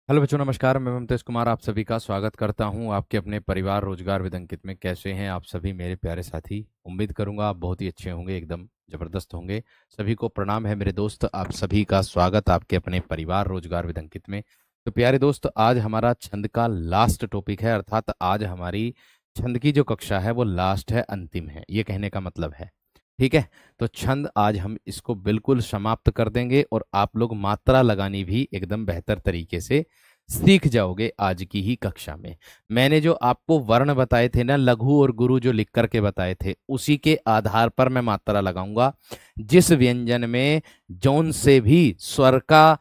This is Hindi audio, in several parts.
हेलो बच्चों, नमस्कार। मैं ममतेश कुमार आप सभी का स्वागत करता हूं आपके अपने परिवार रोजगार विद अंकित में। कैसे हैं आप सभी मेरे प्यारे साथी? उम्मीद करूंगा आप बहुत ही अच्छे होंगे, एकदम जबरदस्त होंगे। सभी को प्रणाम है मेरे दोस्त, आप सभी का स्वागत आपके अपने परिवार रोजगार विद अंकित में। तो प्यारे दोस्त, आज हमारा छंद का लास्ट टॉपिक है, अर्थात आज हमारी छंद की जो कक्षा है वो लास्ट है, अंतिम है, ये कहने का मतलब है। ठीक है, तो छंद आज हम इसको बिल्कुल समाप्त कर देंगे और आप लोग मात्रा लगानी भी एकदम बेहतर तरीके से सीख जाओगे आज की ही कक्षा में। मैंने जो आपको वर्ण बताए थे ना, लघु और गुरु जो लिख करके बताए थे, उसी के आधार पर मैं मात्रा लगाऊंगा। जिस व्यंजन में जौन से भी स्वर का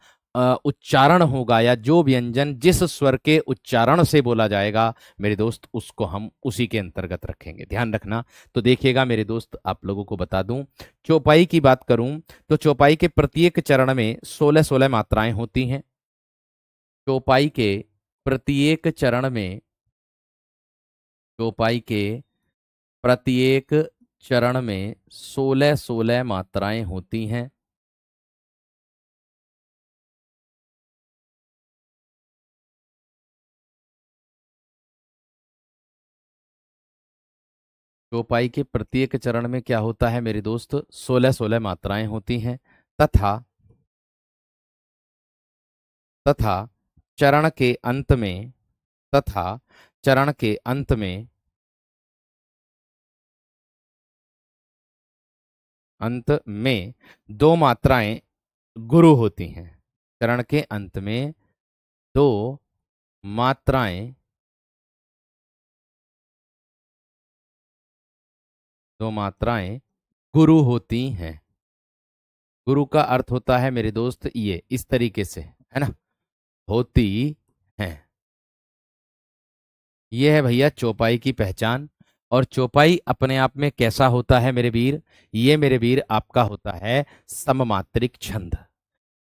उच्चारण होगा, या जो व्यंजन जिस स्वर के उच्चारण से बोला जाएगा मेरे दोस्त, उसको हम उसी के अंतर्गत रखेंगे, ध्यान रखना। तो देखिएगा मेरे दोस्त, आप लोगों को बता दूं, चौपाई की बात करूं तो चौपाई के प्रत्येक चरण में 16-16 मात्राएं होती हैं। चौपाई के प्रत्येक चरण में चौपाई के प्रत्येक चरण में 16-16 मात्राएं होती हैं। चौपाई के प्रत्येक चरण में क्या होता है मेरे दोस्त? 16-16 मात्राएं होती हैं। तथा तथा चरण के अंत में तथा चरण के अंत में अंत में दो मात्राएं गुरु होती हैं। चरण के अंत में दो मात्राएं दो मात्राएं गुरु होती हैं। गुरु का अर्थ होता है मेरे दोस्त ये इस तरीके से, है ना, होती हैं। ये है भैया चौपाई की पहचान। और चौपाई अपने आप में कैसा होता है मेरे वीर? ये मेरे वीर आपका होता है सममात्रिक छंद।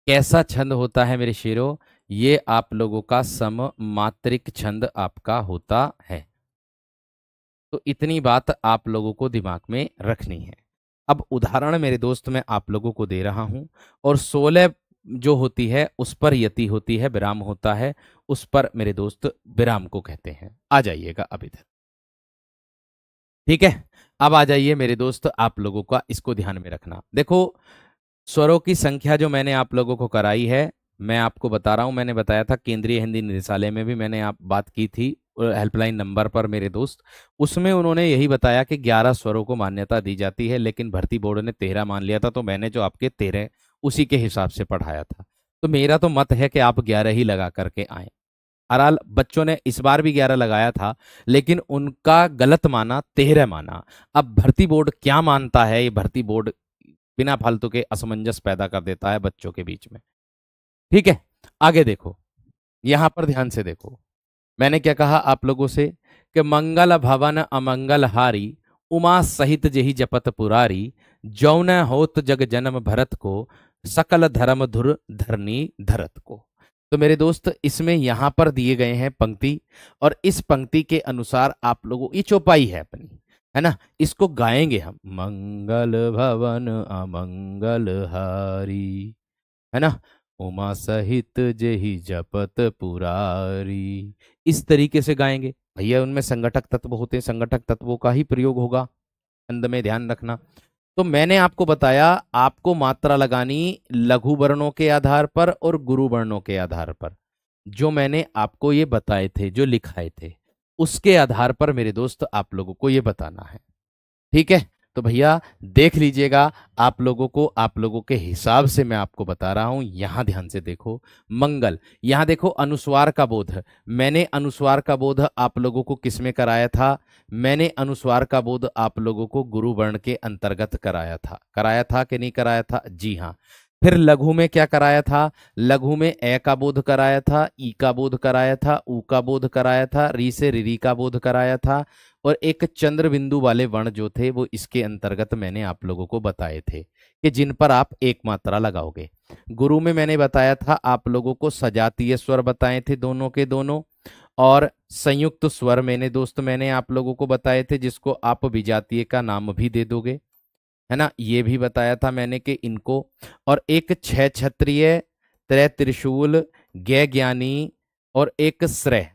कैसा छंद होता है मेरे शेरों? ये आप लोगों का सममात्रिक छंद आपका होता है। तो इतनी बात आप लोगों को दिमाग में रखनी है। अब उदाहरण मेरे दोस्त मैं आप लोगों को दे रहा हूं, और 16 जो होती है उस पर यति होती है, विराम होता है, उस पर मेरे दोस्त विराम को कहते हैं। आ जाइएगा अब इधर। ठीक है, अब आ जाइए मेरे दोस्त, आप लोगों का इसको ध्यान में रखना। देखो, स्वरों की संख्या जो मैंने आप लोगों को कराई है, मैं आपको बता रहा हूं, मैंने बताया था केंद्रीय हिंदी निदेशालय में भी मैंने आप बात की थी हेल्पलाइन नंबर पर मेरे दोस्त। उसमें उन्होंने यही बताया कि 11 स्वरों को मान्यता दी जाती है, लेकिन भर्ती बोर्ड ने 13 मान लिया था, तो मैंने जो आपके 13 उसी के हिसाब से पढ़ाया था। तो मेरा तो मत है कि आप 11 ही लगा करके आए। बहरहाल बच्चों ने इस बार भी 11 लगाया था, लेकिन उनका गलत माना, 13 माना। अब भर्ती बोर्ड क्या मानता है, ये भर्ती बोर्ड बिना फालतू के असमंजस पैदा कर देता है बच्चों के बीच में। ठीक है, आगे देखो, यहां पर ध्यान से देखो। मैंने क्या कहा आप लोगों से कि मंगल भवन अमंगल हारी, उमा सहित जेहि जपत पुरारी, जौन होत जग जन्म भरत को, सकल धर्म धुर धरनी धरत को। तो मेरे दोस्त, इसमें यहां पर दिए गए हैं पंक्ति, और इस पंक्ति के अनुसार आप लोगों, ये चौपाई है अपनी, है ना, इसको गाएंगे हम। मंगल भवन अमंगल हारी, है ना, उमा सहित जेहि जपत पुरारी, इस तरीके से गाएंगे भैया। उनमें संगठक तत्व होते हैं, संगठक तत्वों का ही प्रयोग होगा छंद में, ध्यान रखना। तो मैंने आपको बताया, आपको मात्रा लगानी लघु वर्णों के आधार पर और गुरु वर्णों के आधार पर। जो मैंने आपको ये बताए थे, जो लिखाए थे, उसके आधार पर मेरे दोस्त आप लोगों को ये बताना है। ठीक है, तो भैया देख लीजिएगा, आप लोगों को आप लोगों के हिसाब से मैं आपको बता रहा हूं। यहां ध्यान से देखो, मंगल, यहां देखो अनुस्वार का बोध। मैंने अनुस्वार का बोध आप लोगों को किस में कराया था? मैंने अनुस्वार का बोध आप लोगों को गुरु वर्ण के अंतर्गत कराया था कि नहीं कराया था? जी हाँ। फिर लघु में क्या कराया था? लघु में ए का बोध कराया था, ई का बोध कराया था, ऊ का बोध कराया था, री से री का बोध कराया था, और एक चंद्र बिंदु वाले वर्ण जो थे वो इसके अंतर्गत मैंने आप लोगों को बताए थे कि जिन पर आप एक मात्रा लगाओगे। गुरु में मैंने बताया था आप लोगों को सजातीय स्वर बताए थे दोनों के दोनों, और संयुक्त स्वर मैंने आप लोगों को बताए थे, जिसको आप विजातीय का नाम भी दे दोगे, है ना, ये भी बताया था मैंने कि इनको। और एक छह छत्रीय, त्रय त्रिशूल, ज्ञ ज्ञानी, और एक श्रय,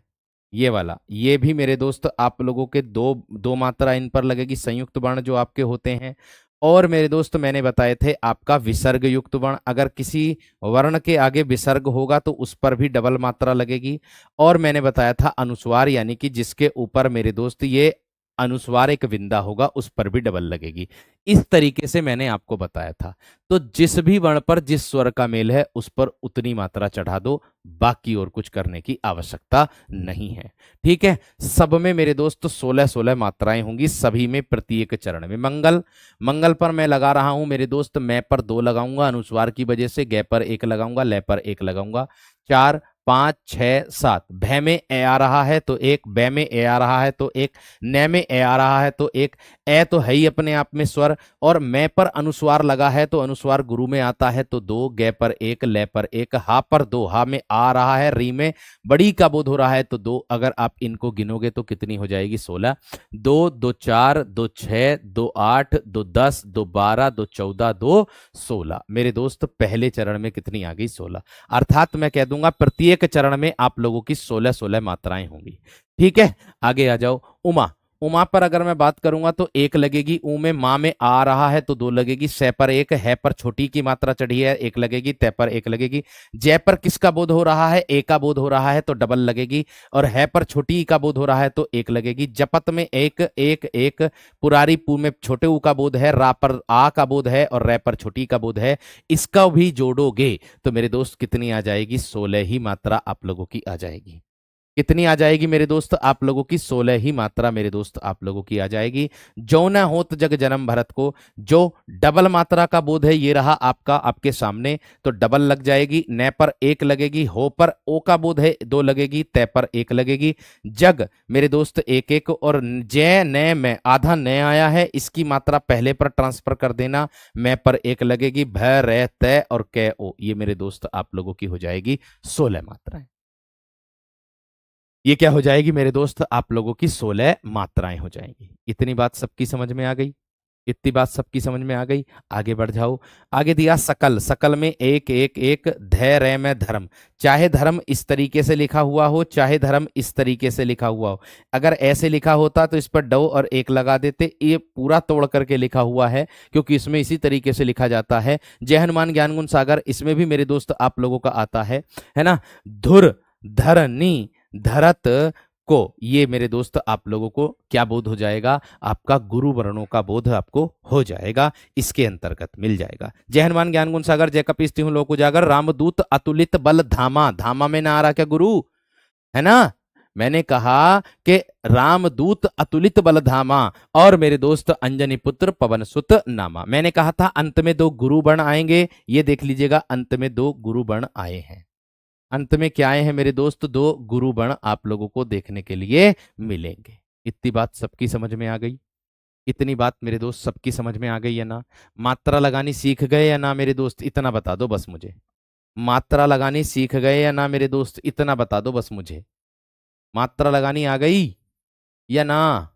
ये वाला, ये भी मेरे दोस्त आप लोगों के दो दो मात्रा इन पर लगेगी, संयुक्त वर्ण जो आपके होते हैं। और मेरे दोस्त मैंने बताए थे आपका विसर्ग युक्त वर्ण, अगर किसी वर्ण के आगे विसर्ग होगा तो उस पर भी डबल मात्रा लगेगी। और मैंने बताया था अनुस्वार, यानी कि जिसके ऊपर मेरे दोस्त ये अनुस्वार एक विंदा होगा उस पर भी डबल लगेगी। इस तरीके से मैंने आपको बताया था। तो जिस भी वर्ण पर जिस स्वर का मेल है उस पर उतनी मात्रा चढ़ा दो, बाकी और कुछ करने की आवश्यकता नहीं है। ठीक है, सब में मेरे दोस्त 16-16 मात्राएं होंगी, सभी में प्रत्येक चरण में। मंगल, मंगल पर मैं लगा रहा हूं मेरे दोस्त, मैं पर 2 लगाऊंगा अनुस्वार की वजह से, गे पर 1 लगाऊंगा, ले पर 1 लगाऊंगा। 4 5 6 7, भय में ए आ रहा है तो 1, बै में ए आ रहा है तो 1, नै में ए आ रहा है तो 1। ए तो है ही अपने आप में स्वर, और मैं पर अनुस्वार लगा है तो अनुस्वार गुरु में आता है तो 2, गे पर 1, ले पर 1, हा पर 2, हा में आ रहा है, री में बड़ी का बोध हो रहा है तो 2। अगर आप इनको गिनोगे तो कितनी हो जाएगी? 16। 2 2 4 2 6 2 8 2 10 2 12 2 14 2 16। मेरे दोस्त पहले चरण में कितनी आ गई? 16। अर्थात मैं कह दूंगा प्रत्येक चरण में आप लोगों की 16-16 मात्राएं होंगी। ठीक है, आगे आ जाओ। उमा, उमा पर अगर मैं बात करूंगा तो 1 लगेगी, ऊ में माँ में आ रहा है तो 2 लगेगी, सै पर 1, है पर छोटी की मात्रा चढ़ी है 1 लगेगी, तय पर 1 लगेगी। जय पर किसका बोध हो रहा है? ए का बोध हो रहा है तो डबल लगेगी, और है पर छोटी का बोध हो रहा है तो 1 लगेगी। जपत में 1 1 1, पुरारी पू में छोटे ऊ का बोध है, रा पर आ का बोध है और रै पर छोटी का बोध है, इसका भी जोड़ोगे तो मेरे दोस्त कितनी आ जाएगी? 16 ही मात्रा आप लोगों की आ जाएगी। कितनी आ जाएगी मेरे दोस्त? आप लोगों की 16 ही मात्रा मेरे दोस्त आप लोगों की आ जाएगी। जो न होत जग जन्म भरत को, जो डबल मात्रा का बोध है ये रहा आपका आपके सामने, तो डबल लग जाएगी। न पर 1 लगेगी, हो पर ओ का बोध है 2 लगेगी, तय पर 1 लगेगी। जग मेरे दोस्त 1 1, और जय न में आधा न आया है, इसकी मात्रा पहले पर ट्रांसफर कर देना, मैं पर 1 लगेगी। भ रे तय और कै ओ, ये मेरे दोस्त आप लोगों की हो जाएगी 16 मात्राएं। ये क्या हो जाएगी मेरे दोस्त? आप लोगों की 16 मात्राएं हो जाएंगी। इतनी बात सबकी समझ में आ गई? इतनी बात सबकी समझ में आ गई? आगे बढ़ जाओ। आगे दिया सकल, सकल में 1 1 1, धैर्य में धर्म। चाहे धर्म इस तरीके से लिखा हुआ हो, चाहे धर्म इस तरीके से लिखा हुआ हो। अगर ऐसे लिखा होता तो इस पर डव और 1 लगा देते, ये पूरा तोड़ करके लिखा हुआ है क्योंकि इसमें इसी तरीके से लिखा जाता है। जय हनुमान ज्ञान गुण सागर, इसमें भी मेरे दोस्त आप लोगों का आता है ना। धुर धरनी धरत को, ये मेरे दोस्त आप लोगों को क्या बोध हो जाएगा? आपका गुरु वर्णों का बोध आपको हो जाएगा, इसके अंतर्गत मिल जाएगा। जय हनुमान ज्ञान गुण सागर, जय कपीस तिहु लोक उजागर, रामदूत अतुलित बल धामा। धामा में ना आ रहा क्या गुरु? है ना, मैंने कहा कि रामदूत अतुलित बल धामा, और मेरे दोस्त अंजनी पुत्र पवन सुत नामा। मैंने कहा था अंत में 2 गुरु वर्ण आएंगे, ये देख लीजिएगा अंत में 2 गुरु वर्ण आए हैं। अंत में क्या आए हैं मेरे दोस्त? 2 गुरु वर्ण आप लोगों को देखने के लिए मिलेंगे। इतनी बात सबकी समझ में आ गई? इतनी बात मेरे दोस्त सबकी समझ में आ गई है ना? मात्रा लगानी सीख गए या ना मेरे दोस्त? इतना बता दो बस मुझे। मात्रा लगानी सीख गए या ना मेरे दोस्त? इतना बता दो बस मुझे। मात्रा लगानी आ गई या ना?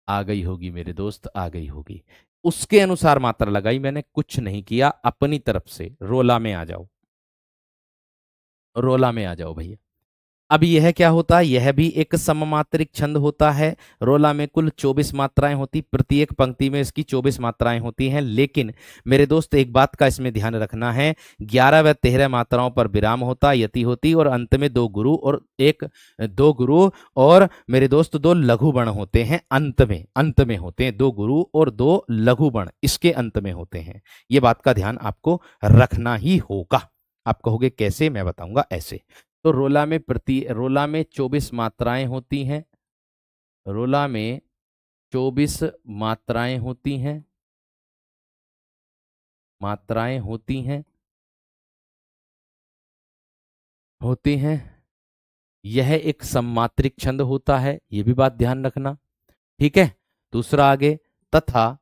आ गई होगी मेरे दोस्त, आ गई होगी। उसके अनुसार मात्रा लगाई मैंने, कुछ नहीं किया अपनी तरफ से। रोला में आ जाओ, रोला में आ जाओ भैया। अब यह क्या होता है? यह भी एक सममात्रिक छंद होता है। रोला में कुल 24 मात्राएं होती, प्रत्येक पंक्ति में इसकी 24 मात्राएं होती हैं। लेकिन मेरे दोस्त एक बात का इसमें ध्यान रखना है, 11 व 13 मात्राओं पर विराम होता, यति होती, और अंत में 2 गुरु और 2 गुरु और मेरे दोस्त 2 लघु वर्ण होते हैं। अंत में होते हैं 2 गुरु और 2 लघु वर्ण, इसके अंत में होते हैं। ये बात का ध्यान आपको रखना ही होगा। आप कहोगे कैसे? मैं बताऊंगा ऐसे। तो रोला में 24 मात्राएं होती हैं। रोला में 24 मात्राएं होती हैं, मात्राएं होती हैं, होती हैं। यह एक सममात्रिक छंद होता है, यह भी बात ध्यान रखना। ठीक है, दूसरा आगे, तथा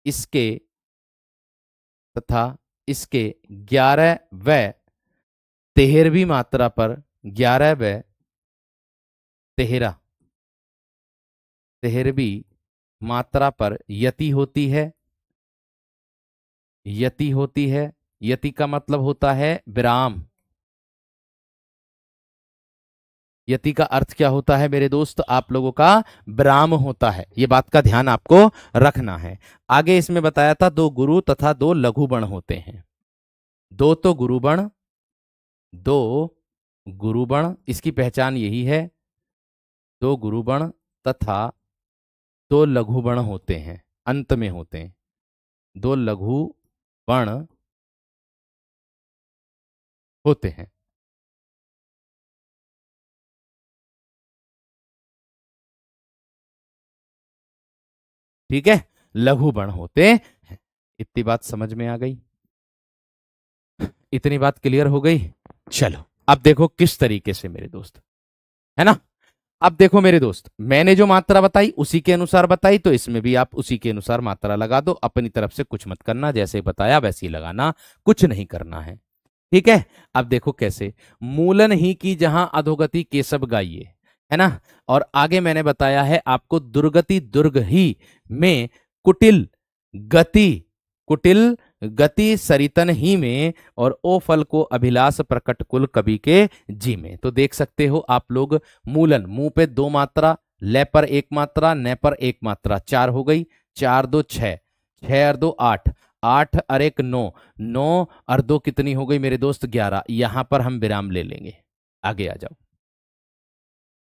इसके तथा इसके 11 व 13वीं मात्रा पर, 11 व 13वीं मात्रा पर यति होती है। यति होती है, यति का मतलब होता है विराम। यति का अर्थ क्या होता है मेरे दोस्त, आप लोगों का विराम होता है। ये बात का ध्यान आपको रखना है। आगे इसमें बताया था दो गुरु तथा दो लघु बण होते हैं। दो तो गुरुबण, दो गुरुबण, इसकी पहचान यही है, दो गुरुबण तथा दो लघुबण होते हैं, अंत में होते हैं। दो लघु बण होते हैं। ठीक है, लघु बण होते हैं। इतनी बात समझ में आ गई, इतनी बात क्लियर हो गई। चलो अब देखो किस तरीके से मेरे दोस्त, है ना। अब देखो मेरे दोस्त, मैंने जो मात्रा बताई उसी के अनुसार बताई, तो इसमें भी आप उसी के अनुसार मात्रा लगा दो। अपनी तरफ से कुछ मत करना, जैसे बताया वैसे ही लगाना, कुछ नहीं करना है। ठीक है। अब देखो कैसे, मूलन ही की जहां अधोगति केशव गाइए, है ना। और आगे मैंने बताया है आपको दुर्गति दुर्ग ही में कुटिल गति, कुटिल गति सरितन ही में, और ओ फल को अभिलाष प्रकट कुल कवि के जी में। तो देख सकते हो आप लोग, मूलन मुंह पे दो मात्रा, ले पर एक मात्रा, न पर एक मात्रा, चार हो गई। चार दो छह, छह और दो आठ, आठ और एक नौ, नौ और दो कितनी हो गई मेरे दोस्त, 11। यहां पर हम विराम ले लेंगे। आगे आ जाओ,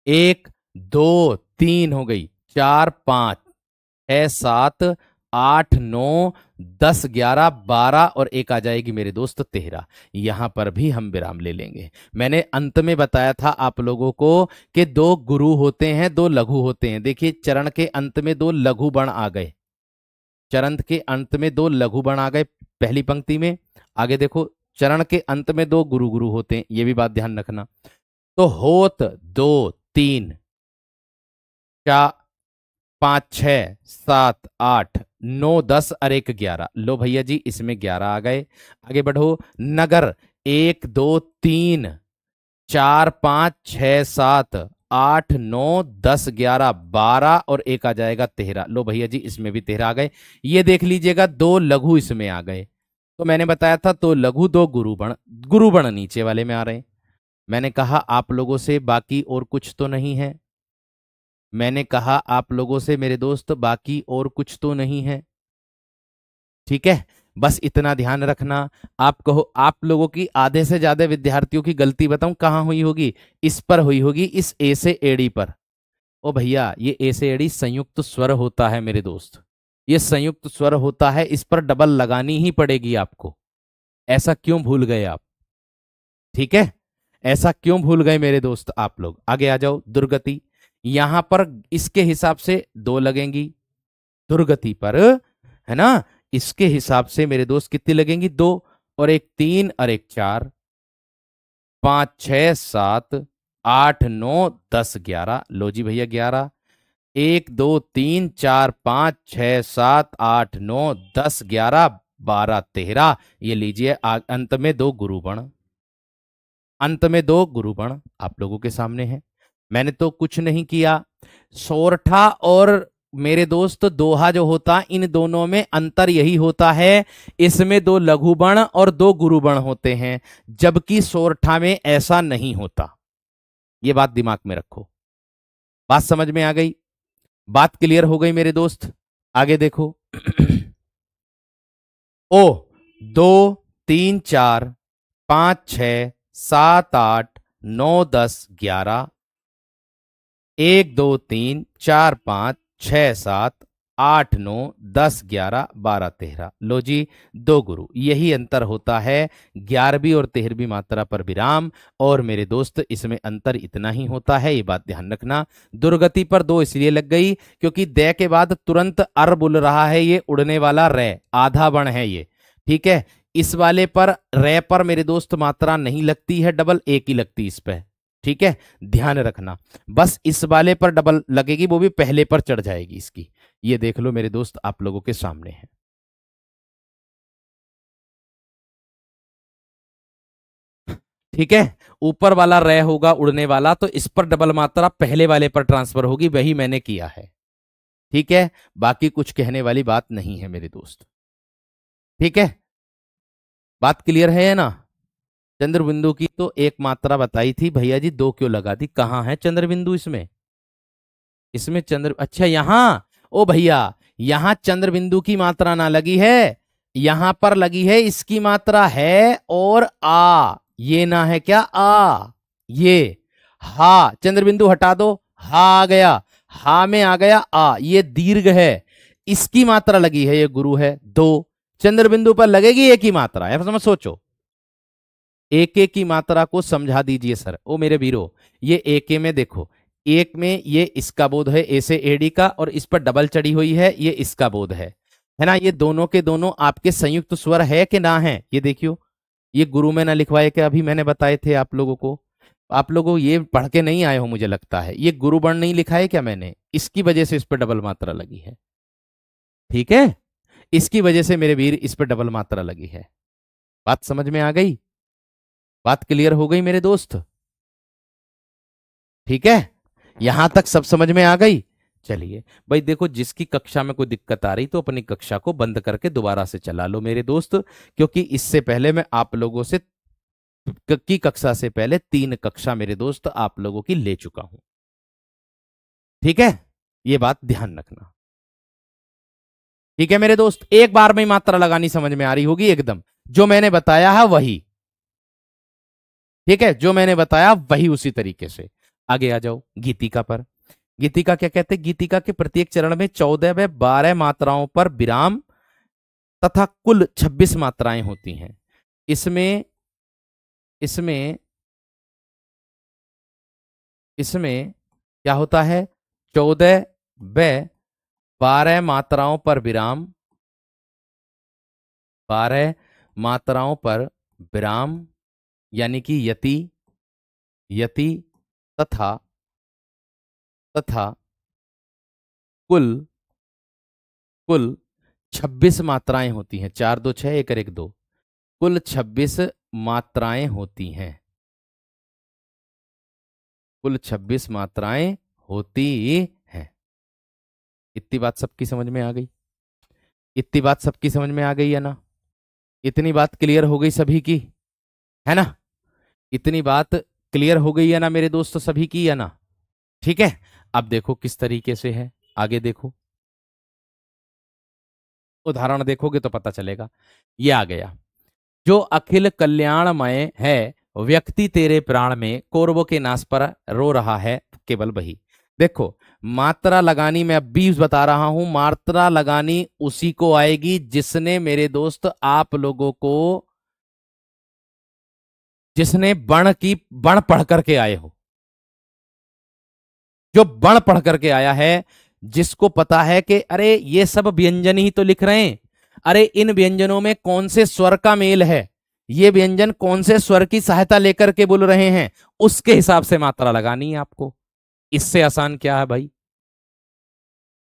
एक दो तीन हो गई, चार पांच छह सात आठ नौ 10 11 12 और एक आ जाएगी मेरे दोस्त 13। यहां पर भी हम विराम ले लेंगे। मैंने अंत में बताया था आप लोगों को कि दो गुरु होते हैं, दो लघु होते हैं। देखिए चरण के अंत में दो लघु बण आ गए, चरण के अंत में दो लघु बण आ गए पहली पंक्ति में। आगे देखो, चरण के अंत में दो गुरु गुरु होते हैं, ये भी बात ध्यान रखना। तो होत दो तीन, चार पांच छह सात आठ नौ 10 और एक 11। लो भैया जी, इसमें 11 आ गए। आगे बढ़ो, नगर एक दो तीन चार पांच छह सात आठ नौ 10 11 12 और एक आ जाएगा 13। लो भैया जी, इसमें भी 13 आ गए। ये देख लीजिएगा, दो लघु इसमें आ गए। तो मैंने बताया था तो लघु दो गुरुबण, गुरुबण नीचे वाले में आ रहे हैं। मैंने कहा आप लोगों से बाकी और कुछ तो नहीं है, मैंने कहा आप लोगों से मेरे दोस्त बाकी और कुछ तो नहीं है। ठीक है, बस इतना ध्यान रखना। आप कहो, आप लोगों की आधे से ज्यादा विद्यार्थियों की गलती बताऊं कहां हुई होगी, इस पर हुई होगी, इस ए से एड़ी पर। ओ भैया, ये ए से एड़ी संयुक्त स्वर होता है मेरे दोस्त, ये संयुक्त स्वर होता है, इस पर डबल लगानी ही पड़ेगी आपको। ऐसा क्यों भूल गए आप? ठीक है, ऐसा क्यों भूल गए मेरे दोस्त आप लोग? आगे आ जाओ, दुर्गति, यहां पर इसके हिसाब से दो लगेंगी दुर्गति पर, है ना। इसके हिसाब से मेरे दोस्त कितनी लगेंगी, दो, और एक तीन और एक चार, पांच छह सात आठ नौ 10 11। लो जी भैया 11, एक दो तीन चार पांच छह सात आठ नौ 10 11 12 13। ये लीजिए अंत में दो गुरुबण, अंत में दो गुरुबण आप लोगों के सामने है। मैंने तो कुछ नहीं किया। सोरठा और मेरे दोस्त दोहा जो होता, इन दोनों में अंतर यही होता है, इसमें दो लघुबण और दो गुरुबण होते हैं, जबकि सोरठा में ऐसा नहीं होता। ये बात दिमाग में रखो। बात समझ में आ गई? बात क्लियर हो गई मेरे दोस्त? आगे देखो ओ दो तीन चार पांच छ सात आठ नौ 10 11, एक दो तीन चार पांच छह सात आठ नौ 10 11 12 13। लो जी, दो गुरु, यही अंतर होता है 11वीं और 13वीं मात्रा पर विराम। और मेरे दोस्त इसमें अंतर इतना ही होता है, ये बात ध्यान रखना। दुर्गति पर दो इसलिए लग गई क्योंकि दे के बाद तुरंत अर बोल रहा है, ये उड़ने वाला रे, आधा बण है ये। ठीक है, इस वाले पर रे पर मेरे दोस्त मात्रा नहीं लगती है डबल, एक ही लगती इस पे। ठीक है, ध्यान रखना। बस इस वाले पर डबल लगेगी, वो भी पहले पर चढ़ जाएगी इसकी। ये देख लो मेरे दोस्त, आप लोगों के सामने है। ठीक है, ऊपर वाला रे होगा उड़ने वाला, तो इस पर डबल मात्रा पहले वाले पर ट्रांसफर होगी, वही मैंने किया है। ठीक है, बाकी कुछ कहने वाली बात नहीं है मेरे दोस्त। ठीक है, बात क्लियर है ना? चंद्र बिंदु की तो एक मात्रा बताई थी भैया जी, दो क्यों लगा दी? कहाँ है चंद्र बिंदु इसमें? इसमें चंद्र, अच्छा यहां, ओ भैया, यहां चंद्र बिंदु की मात्रा ना लगी है, यहां पर लगी है इसकी मात्रा है और आ, ये ना है क्या आ, ये हा, चंद्र बिंदु हटा दो, हा आ गया, हा में आ गया आ, ये दीर्घ है, इसकी मात्रा लगी है, ये गुरु है, दो, चंद्र बिंदु पर लगेगी एक ही मात्रा है, समझ सोचो, एक एक की मात्रा को समझा दीजिए सर। ओ मेरे वीरो, ये एक में देखो, एक में ये इसका बोध है ए से एडी का, और इस पर डबल चढ़ी हुई है, ये इसका बोध है ना? ये दोनों के दोनों आपके संयुक्त स्वर है कि ना है? ये देखियो, ये गुरु में ना लिखवाए कि अभी मैंने बताए थे आप लोगों को, आप लोगों ये पढ़ के नहीं आए हो मुझे लगता है, ये गुरु वर्ण नहीं लिखा है क्या मैंने? इसकी वजह से इस पर डबल मात्रा लगी है, ठीक है, इसकी वजह से मेरे वीर इस पर डबल मात्रा लगी है। बात समझ में आ गई? बात क्लियर हो गई मेरे दोस्त? ठीक है, यहां तक सब समझ में आ गई? चलिए भाई देखो, जिसकी कक्षा में कोई दिक्कत आ रही तो अपनी कक्षा को बंद करके दोबारा से चला लो मेरे दोस्त, क्योंकि इससे पहले मैं आप लोगों से की कक्षा से पहले 3 कक्षा मेरे दोस्त आप लोगों की ले चुका हूं, ठीक है, ये बात ध्यान रखना, ठीक है मेरे दोस्त? एक बार में मात्रा लगानी समझ में आ रही होगी एकदम, जो मैंने बताया है वही, ठीक है, जो मैंने बताया वही उसी तरीके से। आगे आ जाओ गीतिका पर। गीतिका क्या कहते हैं? गीतिका के प्रत्येक चरण में 14 व 12 मात्राओं पर विराम तथा कुल 26 मात्राएं होती हैं। इसमें इसमें इसमें क्या होता है? 14 व 12 मात्राओं पर विराम, 12 मात्राओं पर विराम, यानी कि यति, यति तथा तथा कुल कुल 26 मात्राएं होती हैं। 4 2 6 1 1 2, कुल 26 मात्राएं होती हैं, कुल 26 मात्राएं होती हैं। इतनी बात सबकी समझ में आ गई? इतनी बात सबकी समझ में आ गई है ना? इतनी बात क्लियर हो गई सभी की, है ना? इतनी बात क्लियर हो गई है ना मेरे दोस्तों सभी की, है ना? ठीक है, अब देखो किस तरीके से है, आगे देखो, उदाहरण देखोगे तो पता चलेगा। ये आ गया, जो अखिल कल्याणमय है व्यक्ति तेरे प्राण में, कौरवों के नाश पर रो रहा है केवल वही। देखो, मात्रा लगानी मैं अब भी बता रहा हूं, मात्रा लगानी उसी को आएगी जिसने मेरे दोस्त आप लोगों को, जिसने बण पढ़ करके आए हो, जो बण पढ़ करके आया है, जिसको पता है कि अरे ये सब व्यंजन ही तो लिख रहे हैं, अरे इन व्यंजनों में कौन से स्वर का मेल है, ये व्यंजन कौन से स्वर की सहायता लेकर के बोल रहे हैं, उसके हिसाब से मात्रा लगानी है आपको। इससे आसान क्या है भाई?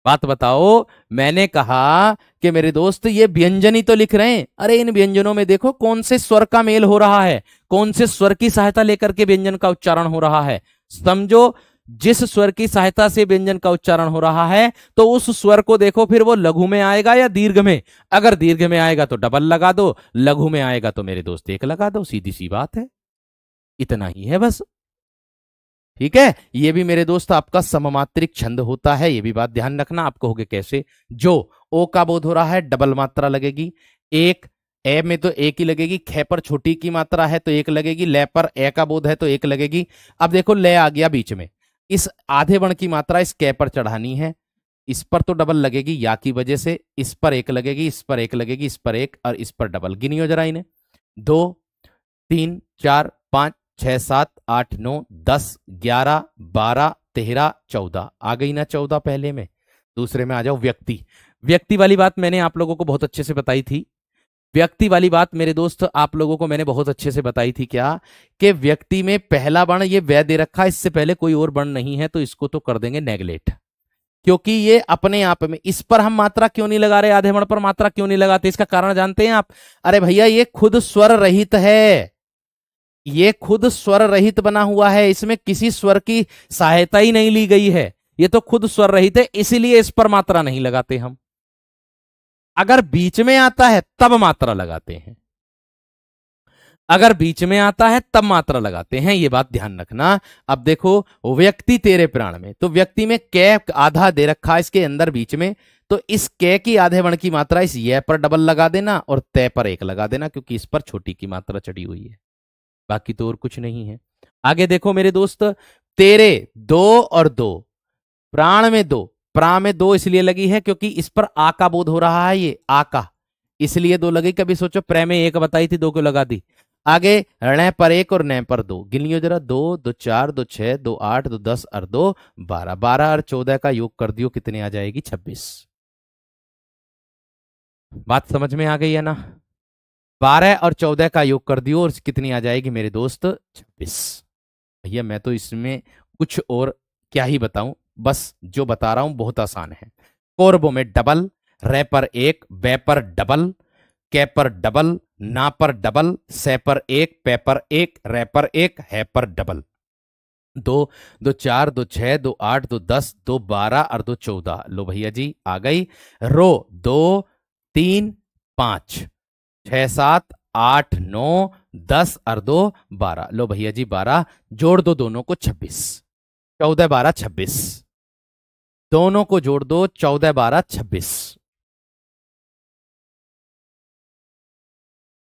बात बताओ। मैंने कहा कि मेरे दोस्त ये व्यंजन ही तो लिख रहे हैं, अरे इन व्यंजनों में देखो कौन से स्वर का मेल हो रहा है, कौन से स्वर की सहायता लेकर के व्यंजन का उच्चारण हो रहा है। समझो, जिस स्वर की सहायता से व्यंजन का उच्चारण हो रहा है तो उस स्वर को देखो, फिर वो लघु में आएगा या दीर्घ में। अगर दीर्घ में आएगा तो डबल लगा दो, लघु में आएगा तो मेरे दोस्त एक लगा दो, सीधी सी बात है, इतना ही है बस। ठीक है, ये भी मेरे दोस्त आपका सममात्रिक छंद होता है, ये भी बात ध्यान रखना। आप कहोगे कैसे? जो ओ का बोध हो रहा है डबल मात्रा लगेगी, एक ए में तो एक ही लगेगी, ख पर छोटी की मात्रा है तो एक लगेगी, ले पर ए का बोध है तो एक लगेगी। अब देखो ले आ गया बीच में, इस आधे वर्ण की मात्रा इस कै पर चढ़ानी है, इस पर तो डबल लगेगी या की वजह से, इस पर एक लगेगी, इस पर एक लगेगी, इस पर एक और इस पर डबल। गिनियो जरा इन्हें, 2 3 4 5 6 7 8 9 10 11 12 13 14, आ गई ना 14 पहले में। दूसरे में आ जाओ व्यक्ति। व्यक्ति वाली बात मैंने आप लोगों को बहुत अच्छे से बताई थी। व्यक्ति वाली बात मेरे दोस्त आप लोगों को मैंने बहुत अच्छे से बताई थी, क्या कि व्यक्ति में पहला वर्ण ये वै दे रखा, इससे पहले कोई और वर्ण नहीं है, तो इसको तो कर देंगे नेगलेक्ट, क्योंकि ये अपने आप में, इस पर हम मात्रा क्यों नहीं लगा रहे, आधे वर्ण पर मात्रा क्यों नहीं लगाते, इसका कारण जानते हैं आप? अरे भैया ये खुद स्वर रहित है, ये खुद स्वर रहित बना हुआ है, इसमें किसी स्वर की सहायता ही नहीं ली गई है, ये तो खुद स्वर रहित है, इसीलिए इस पर मात्रा नहीं लगाते हम। अगर बीच में आता है तब मात्रा लगाते हैं। अगर बीच में आता है तब मात्रा लगाते हैं, ये बात ध्यान रखना। अब देखो, व्यक्ति तेरे प्राण में, तो व्यक्ति में कै आधा दे रखा है इसके अंदर बीच में, तो इस कै की आधे वर्ण की मात्रा इस ये पर डबल लगा देना और तय पर एक लगा देना, क्योंकि इस पर छोटी की मात्रा चढ़ी हुई है, बाकी तो और कुछ नहीं है। आगे देखो मेरे दोस्त, तेरे दो और दो, प्राण में दो, प्रा में दो इसलिए लगी है क्योंकि इस पर आ का बोध हो रहा है, ये आ का, इसलिए दो लगी। कभी सोचो प्रे में एक बताई थी, दो क्यों लगा दी। आगे ऋण पर एक और न पर दो, गिन लियो जरा, दो दो चार दो छह दो आठ दो 10 और दो 12, 12 और 14 का योग कर दियो, कितने आ जाएगी? 26। बात समझ में आ गई है ना? 12 और 14 का योग कर दियो और कितनी आ जाएगी मेरे दोस्त? 26। भैया मैं तो इसमें कुछ और क्या ही बताऊं, बस जो बता रहा हूं बहुत आसान है। कोरबो में डबल, रे पर एक, बे पर डबल, के पर डबल, ना पर डबल, से पर एक, पे पर एक, रे पर एक, है पर डबल। दो दो चार दो छह दो आठ दो 10 दो 12 और दो 14, लो भैया जी आ गई। रो 2 3 5 6 7 8 9 10 और दो 12, लो भैया जी 12, जोड़ दो दोनों को 26, 14 12 26, दोनों को जोड़ दो 14 12 26।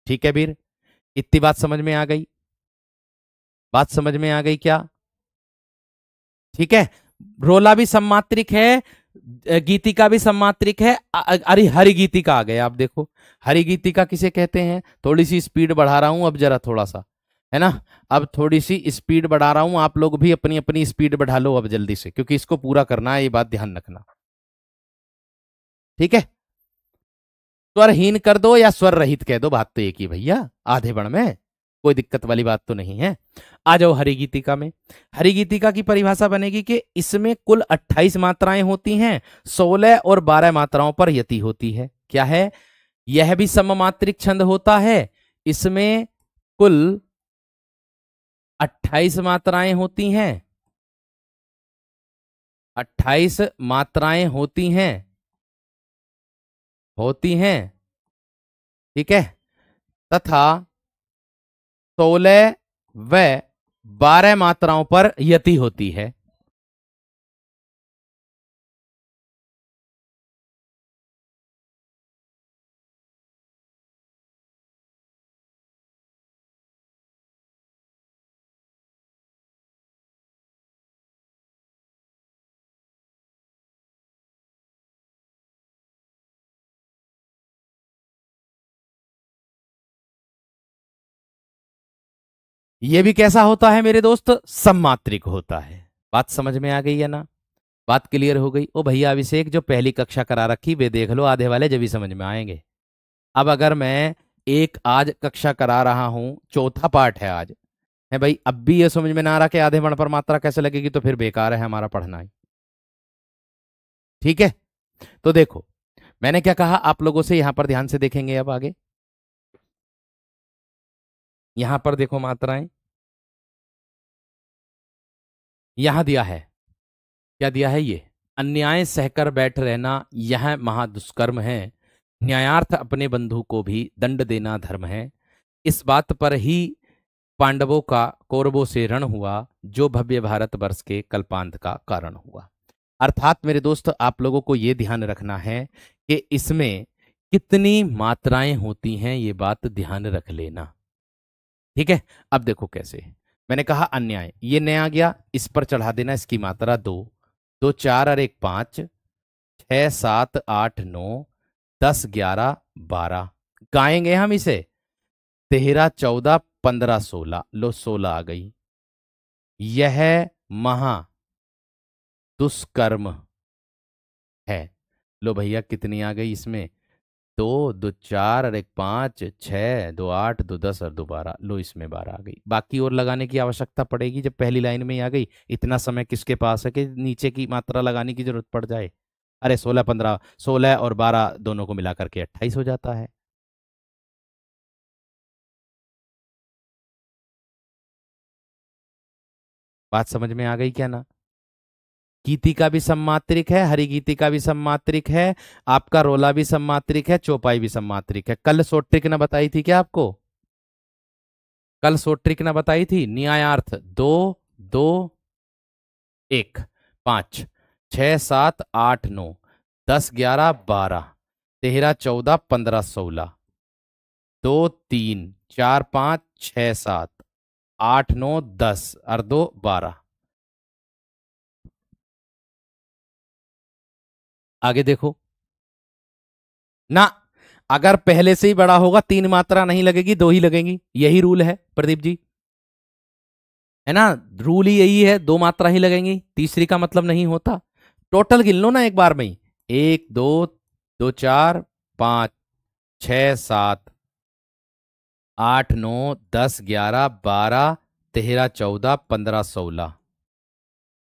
ठीक है वीर, इतनी बात समझ में आ गई? बात समझ में आ गई क्या? ठीक है। रोला भी सम्मात्रिक है, गीतिका भी सम्मात्रिक है। अरे हरि गीतिका आ गया, आप देखो हरि गीतिका किसे कहते हैं। थोड़ी सी स्पीड बढ़ा रहा हूं अब, जरा थोड़ा सा, है ना, अब थोड़ी सी स्पीड बढ़ा रहा हूं, आप लोग भी अपनी अपनी स्पीड बढ़ा लो अब जल्दी से, क्योंकि इसको पूरा करना है, ये बात ध्यान रखना। ठीक है, स्वरहीन कर दो या स्वर रहित कह दो, बात तो एक ही भैया, आधे बण में कोई दिक्कत वाली बात तो नहीं है। आ जाओ हरिगीतिका में। हरिगीतिका की परिभाषा बनेगी कि इसमें कुल 28 मात्राएं होती हैं, 16 और 12 मात्राओं पर यति होती है। क्या है? यह भी सममात्रिक छंद होता है, इसमें कुल 28 मात्राएं होती हैं, 28 मात्राएं होती हैं, ठीक है, तथा 16 व 12 मात्राओं पर यति होती है। यह भी कैसा होता है मेरे दोस्त? सम्मात्रिक होता है। बात समझ में आ गई है ना? बात क्लियर हो गई? ओ भैया अभिषेक, जो पहली कक्षा करा रखी वे देख लो, आधे वाले जब भी समझ में आएंगे। अब अगर मैं एक आज कक्षा करा रहा हूं, चौथा पार्ट है आज, है भाई, अब भी ये समझ में ना आ रहा कि आधे वर्ण पर मात्रा कैसे लगेगी, तो फिर बेकार है हमारा पढ़ना ही। ठीक है, तो देखो मैंने क्या कहा आप लोगों से, यहां पर ध्यान से देखेंगे अब आगे। यहां पर देखो मात्राएं, यहां दिया है, क्या दिया है? ये अन्याय सहकर बैठ रहना यह महादुष्कर्म है, न्यायार्थ अपने बंधु को भी दंड देना धर्म है। इस बात पर ही पांडवों का कौरवों से रण हुआ, जो भव्य भारत वर्ष के कल्पांत का कारण हुआ। अर्थात मेरे दोस्त आप लोगों को यह ध्यान रखना है कि इसमें कितनी मात्राएं होती हैं, ये बात ध्यान रख लेना। ठीक है, अब देखो कैसे। मैंने कहा अन्याय, ये नया आ गया, इस पर चढ़ा देना इसकी मात्रा 2, 2 4 और 1 5, 6 7 8 9 10 11 12, गाएंगे हम इसे 13 14 15 16, लो 16 आ गई। यह महा दुष्कर्म है, लो भैया कितनी आ गई इसमें? 2 2 4 और 1 5 6 2 8 2 10 और 2 12, लो इसमें 12 आ गई। बाकी और लगाने की आवश्यकता पड़ेगी जब पहली लाइन में ही आ गई। इतना समय किसके पास है कि नीचे की मात्रा लगाने की जरूरत पड़ जाए? अरे 16 15, 16 और 12 दोनों को मिलाकर के 28 हो जाता है। बात समझ में आ गई क्या ना? गीति का भी सम्मात्रिक है, हरि गीति का भी सम्मात्रिक है, आपका रोला भी सम्मात्रिक है, चौपाई भी सम्मात्रिक है। कल शॉर्ट ट्रिक ना बताई थी क्या आपको? कल सो ट्रिक ना बताई थी, न्यायार्थ, 2 2 1, 5 6 7 8 9 10 11 12 13 14 15 16, 2 3 4 5 6 7 8 9 10 और 2 12। आगे देखो ना, अगर पहले से ही बड़ा होगा 3 मात्रा नहीं लगेगी, 2 ही लगेंगी, यही रूल है प्रदीप जी, है ना। रूल ही यही है, 2 मात्रा ही लगेंगी, तीसरी का मतलब नहीं होता। टोटल गिन लो ना एक बार में ही, 1 2 2 4 5 6 7 8 9 10 11 12 13 14 15 16।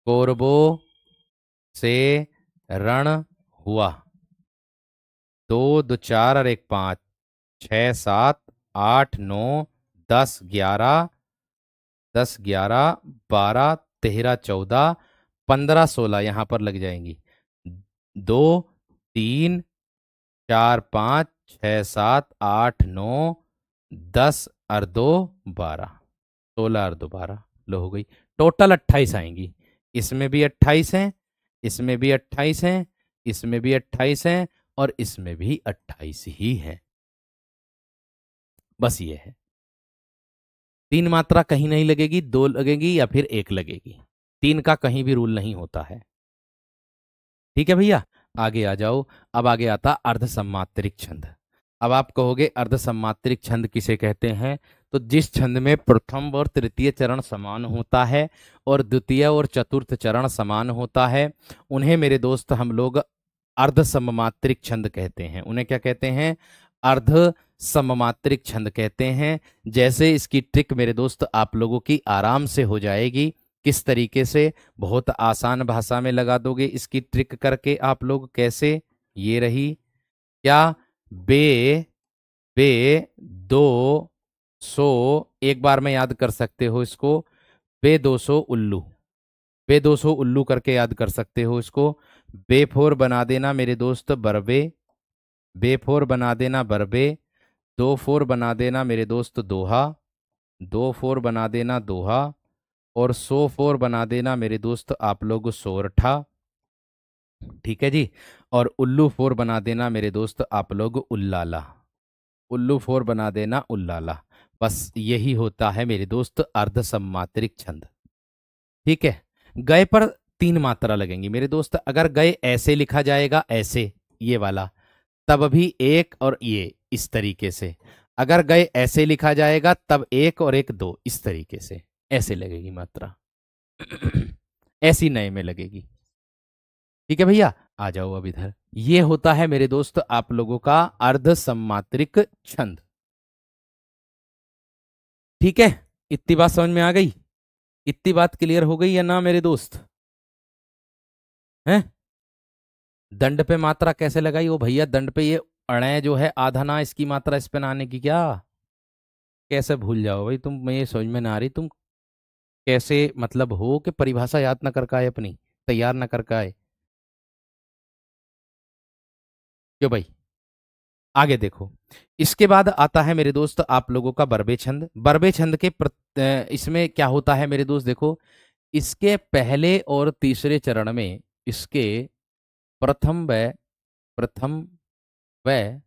कोरबो से रण हुआ, 2 2 4 और 1 5 6 7 8 9 10 11 10 11 12 13 14 15 16 यहां पर लग जाएंगी। 2 3 4 5 6 7 8 9 10 और 2 12, 16 और 2 12, लो हो गई। टोटल 28 आएंगी, इसमें भी 28 हैं, इसमें भी 28 हैं, इसमें भी 28 हैं, और इसमें भी 28 ही है। बस ये है, 3 मात्रा कहीं नहीं लगेगी, 2 लगेगी या फिर 1 लगेगी, 3 का कहीं भी रूल नहीं होता है। ठीक है भैया, आगे आ जाओ। अब आगे आता अर्धसम्मात्रिक छंद। अब आप कहोगे अर्धसम्मात्रिक छंद किसे कहते हैं, तो जिस छंद में प्रथम और तृतीय चरण समान होता है और द्वितीय और चतुर्थ चरण समान होता है, उन्हें मेरे दोस्त हम लोग अर्धसम्मात्रिक छंद कहते हैं। उन्हें क्या कहते हैं, अर्ध सममात्रिक छंद कहते हैं। जैसे इसकी ट्रिक मेरे दोस्त आप लोगों की आराम से हो जाएगी। किस तरीके से, बहुत आसान भाषा में लगा दोगे इसकी ट्रिक करके आप लोग, कैसे, ये रही क्या, बे बे 2 सो, एक बार में याद कर सकते हो इसको, बे 200 उल्लू, बे 200 उल्लू करके याद कर सकते हो इसको। बेफोर बना देना मेरे दोस्त बरबे, बेफोर बना देना बरबे, 2 4 बना देना मेरे दोस्त दोहा, 2 4 बना देना दोहा, और 100 4 बना देना मेरे दोस्त आप लोग सोरठा। ठीक है जी, और उल्लू 4 बना देना मेरे दोस्त आप लोग उल्लाला, उल्लू 4 बना देना उल्लाला। बस यही होता है मेरे दोस्त अर्धसम्मात्रिक छंद। ठीक है, गए पर 3 मात्रा लगेंगी मेरे दोस्त। अगर गए ऐसे लिखा जाएगा, ऐसे, ये वाला, तब भी 1 और ये इस तरीके से। अगर गए ऐसे लिखा जाएगा तब 1 और 1 2 इस तरीके से, ऐसे लगेगी मात्रा। ऐसी नए में लगेगी। ठीक है भैया, आ जाओ अब इधर। ये होता है मेरे दोस्त आप लोगों का अर्धसम्मात्रिक छंद। ठीक है, इतनी बात समझ में आ गई, इतनी बात क्लियर हो गई या ना मेरे दोस्त हैं। दंड पे मात्रा कैसे लगाई, वो भैया दंड पे ये अणय जो है आधा ना, इसकी मात्रा इस पे ना आने की क्या, कैसे भूल जाओ भाई तुम, मैं ये समझ में ना आ रही तुम कैसे मतलब हो कि परिभाषा याद ना कर का आए, अपनी तैयार ना कर का आए, क्यों भाई। आगे देखो, इसके बाद आता है मेरे दोस्त आप लोगों का बरबे छंद। बरबे छंद के इसमें क्या होता है मेरे दोस्त, देखो, इसके पहले और तीसरे चरण में, इसके प्रथम व प्रथम व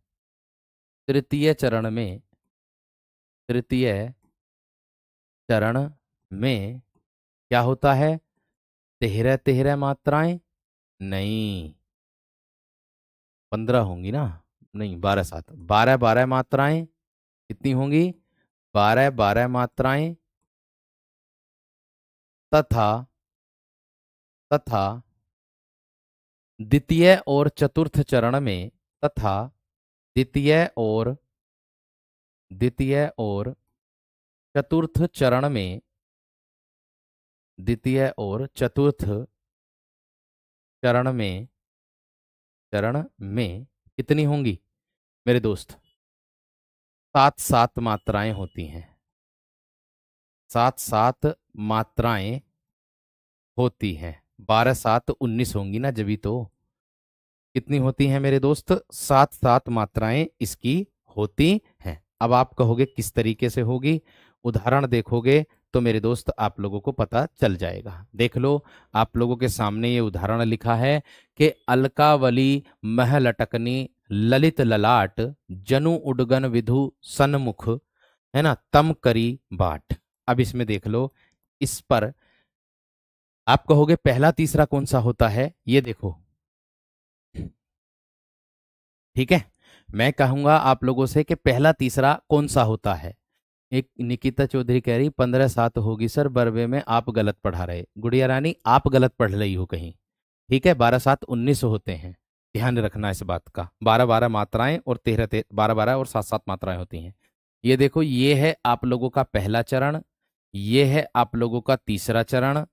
तृतीय चरण में, तृतीय चरण में क्या होता है, 13 13 मात्राएं, नहीं 15 होंगी ना, नहीं 12 7 12 12 मात्राएं, कितनी होंगी, 12 12 मात्राएं, तथा तथा द्वितीय और चतुर्थ चरण में, तथा द्वितीय और चतुर्थ चरण में, द्वितीय और चतुर्थ चरण में कितनी होंगी मेरे दोस्त, 7 7 मात्राएं होती हैं, 7 7 मात्राएं होती हैं। 12 7 19 होंगी ना, जभी तो कितनी होती हैं मेरे दोस्त, 7 7 मात्राएं इसकी होती हैं। अब आप कहोगे किस तरीके से होगी, उदाहरण देखोगे तो मेरे दोस्त आप लोगों को पता चल जाएगा। देख लो, आप लोगों के सामने ये उदाहरण लिखा है कि अलकावली मह लटकनी ललित ललाट जनु उडगन विधु सन्मुख, है ना, तम करी बाट। अब इसमें देख लो, इस पर आप कहोगे पहला तीसरा कौन सा होता है, ये देखो। ठीक है, मैं कहूंगा आप लोगों से कि पहला तीसरा कौन सा होता है। एक निकिता चौधरी कह रही 15-7 होगी सर, बरवे में आप गलत पढ़ा रहे। गुड़िया रानी आप गलत पढ़ रही हो कहीं। ठीक है, 12-7-19 होते हैं, ध्यान रखना इस बात का। 12-12 मात्राएं और 13 12-12 और 7-7 मात्राएं होती हैं। ये देखो, ये है आप लोगों का पहला चरण, ये है आप लोगों का तीसरा चरण,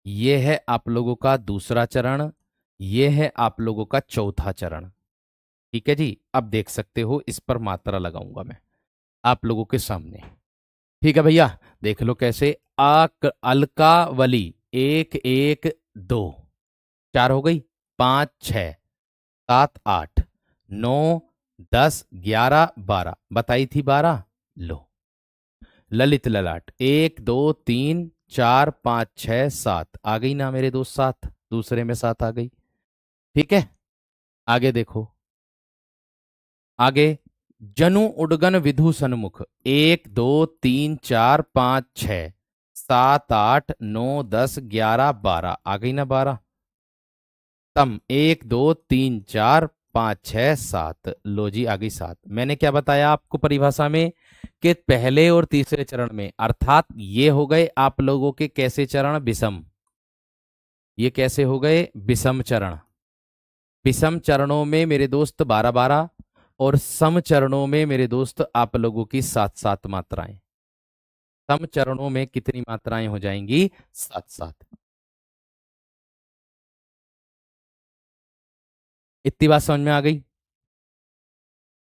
ये है आप लोगों का दूसरा चरण, ये है आप लोगों का चौथा चरण। ठीक है जी, अब देख सकते हो, इस पर मात्रा लगाऊंगा मैं आप लोगों के सामने। ठीक है भैया, देख लो कैसे। अलकावली 1-1-2, 4 हो गई, 5-6-7-8 9-10-11-12, बताई थी 12। लो, ललित ललाट 1-2-3-4-5-6-7, आ गई ना मेरे दोस्त 7, दूसरे में 7 आ गई। ठीक है, आगे देखो, आगे जनु उडगन विधु सन्मुख 1-2-3-4-5-6-7-8-9-10-11-12, आ गई ना 12। तम 1-2-3-4-5-6-7, लो जी आ गई 7। मैंने क्या बताया आपको परिभाषा में कि पहले और तीसरे चरण में, अर्थात ये हो गए आप लोगों के कैसे चरण, विषम। ये कैसे हो गए, विषम चरण। विषम चरणों में मेरे दोस्त 12-12 और सम चरणों में मेरे दोस्त आप लोगों की 7-7 मात्राएं। सम चरणों में कितनी मात्राएं हो जाएंगी, 7-7। इतनी बात समझ में आ गई?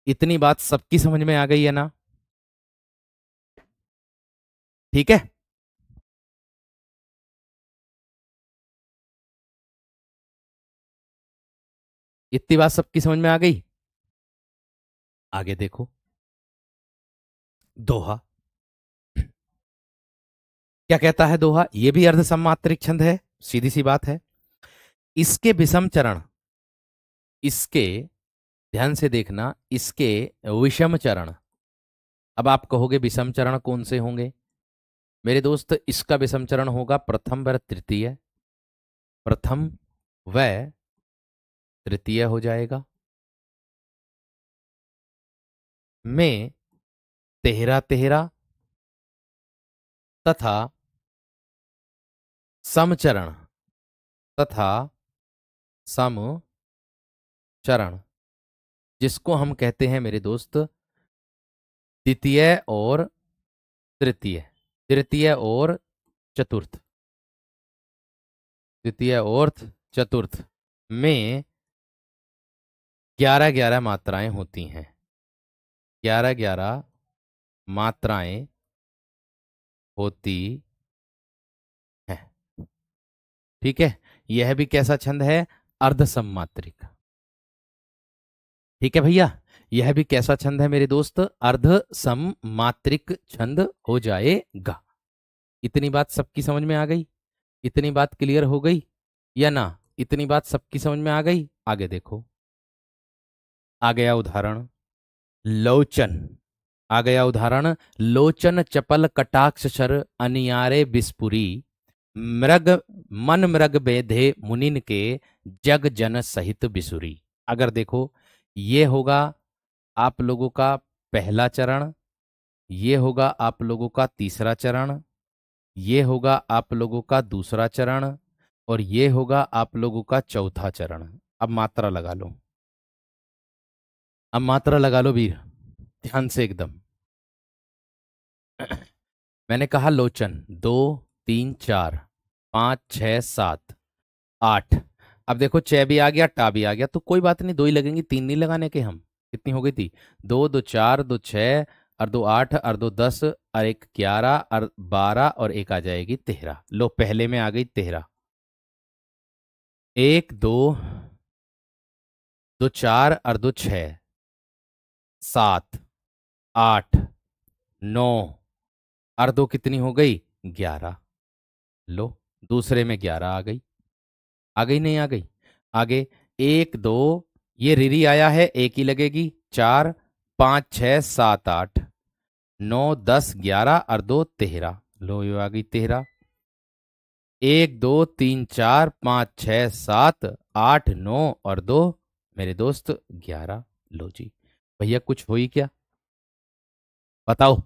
इतनी बात सबकी समझ में आ गई है ना? ठीक है, इतनी बात सबकी समझ में आ गई। आगे देखो, दोहा क्या कहता है। दोहा ये भी अर्ध सम्मात्रिक छंद है, सीधी सी बात है। इसके विषम चरण, इसके, ध्यान से देखना, इसके विषम चरण। अब आप कहोगे विषम चरण कौन से होंगे मेरे दोस्त? इसका विषम चरण होगा प्रथम व तृतीय, प्रथम व तृतीय हो जाएगा। में 13-13 तथा समचरण, तथा समचरण, जिसको हम कहते हैं मेरे दोस्त द्वितीय और तृतीय, तृतीय और चतुर्थ, द्वितीय और चतुर्थ में 11-11 मात्राएं होती हैं। 11-11 मात्राएं होती हैं। ठीक है, यह भी कैसा छंद है, अर्ध सम्मात्रिक। ठीक है भैया, यह भी कैसा छंद है मेरे दोस्त, अर्ध सम्मात्रिक छंद हो जाएगा। इतनी बात सबकी समझ में आ गई? इतनी बात क्लियर हो गई या ना? इतनी बात सबकी समझ में आ गई। आगे देखो, आ गया उदाहरण लोचन। आ गया उदाहरण, लोचन चपल कटाक्ष शर अनियारे बिस्पुरी, मृग मन मृग बेधे मुनिन के जग जन सहित बिसुरी। अगर देखो, ये होगा आप लोगों का पहला चरण, ये होगा आप लोगों का तीसरा चरण, ये होगा आप लोगों का दूसरा चरण, और ये होगा आप लोगों का चौथा चरण। अब मात्रा लगा लो, अब मात्रा लगा लो वीर, ध्यान से एकदम। मैंने कहा लोचन 2-3-4-5-6-7-8। अब देखो, च भी आ गया, टा भी आ गया, तो कोई बात नहीं, 2 ही लगेंगे, 3 नहीं लगाने के हम। कितनी हो गई थी, 2-2-4-2-6 और 2-8 और 2-10 और 1-11 और 12 और 1 आ जाएगी 13। लो, पहले में आ गई 13। 1-2-2-4 और 2-6-7-8-9 और 2 कितनी हो गई? 11। लो, दूसरे में 11 आ गई। आ गई नहीं आ गई? आगे 1 2, ये रिरी आया है, एक ही लगेगी। 4 5 6 7 8 9 10 11 और 2 13। लो, ये आ गई 13। 1 2 3 4 5 6 7 8 9 और 2 मेरे दोस्त 11। लो जी, भैया कुछ हुई क्या? बताओ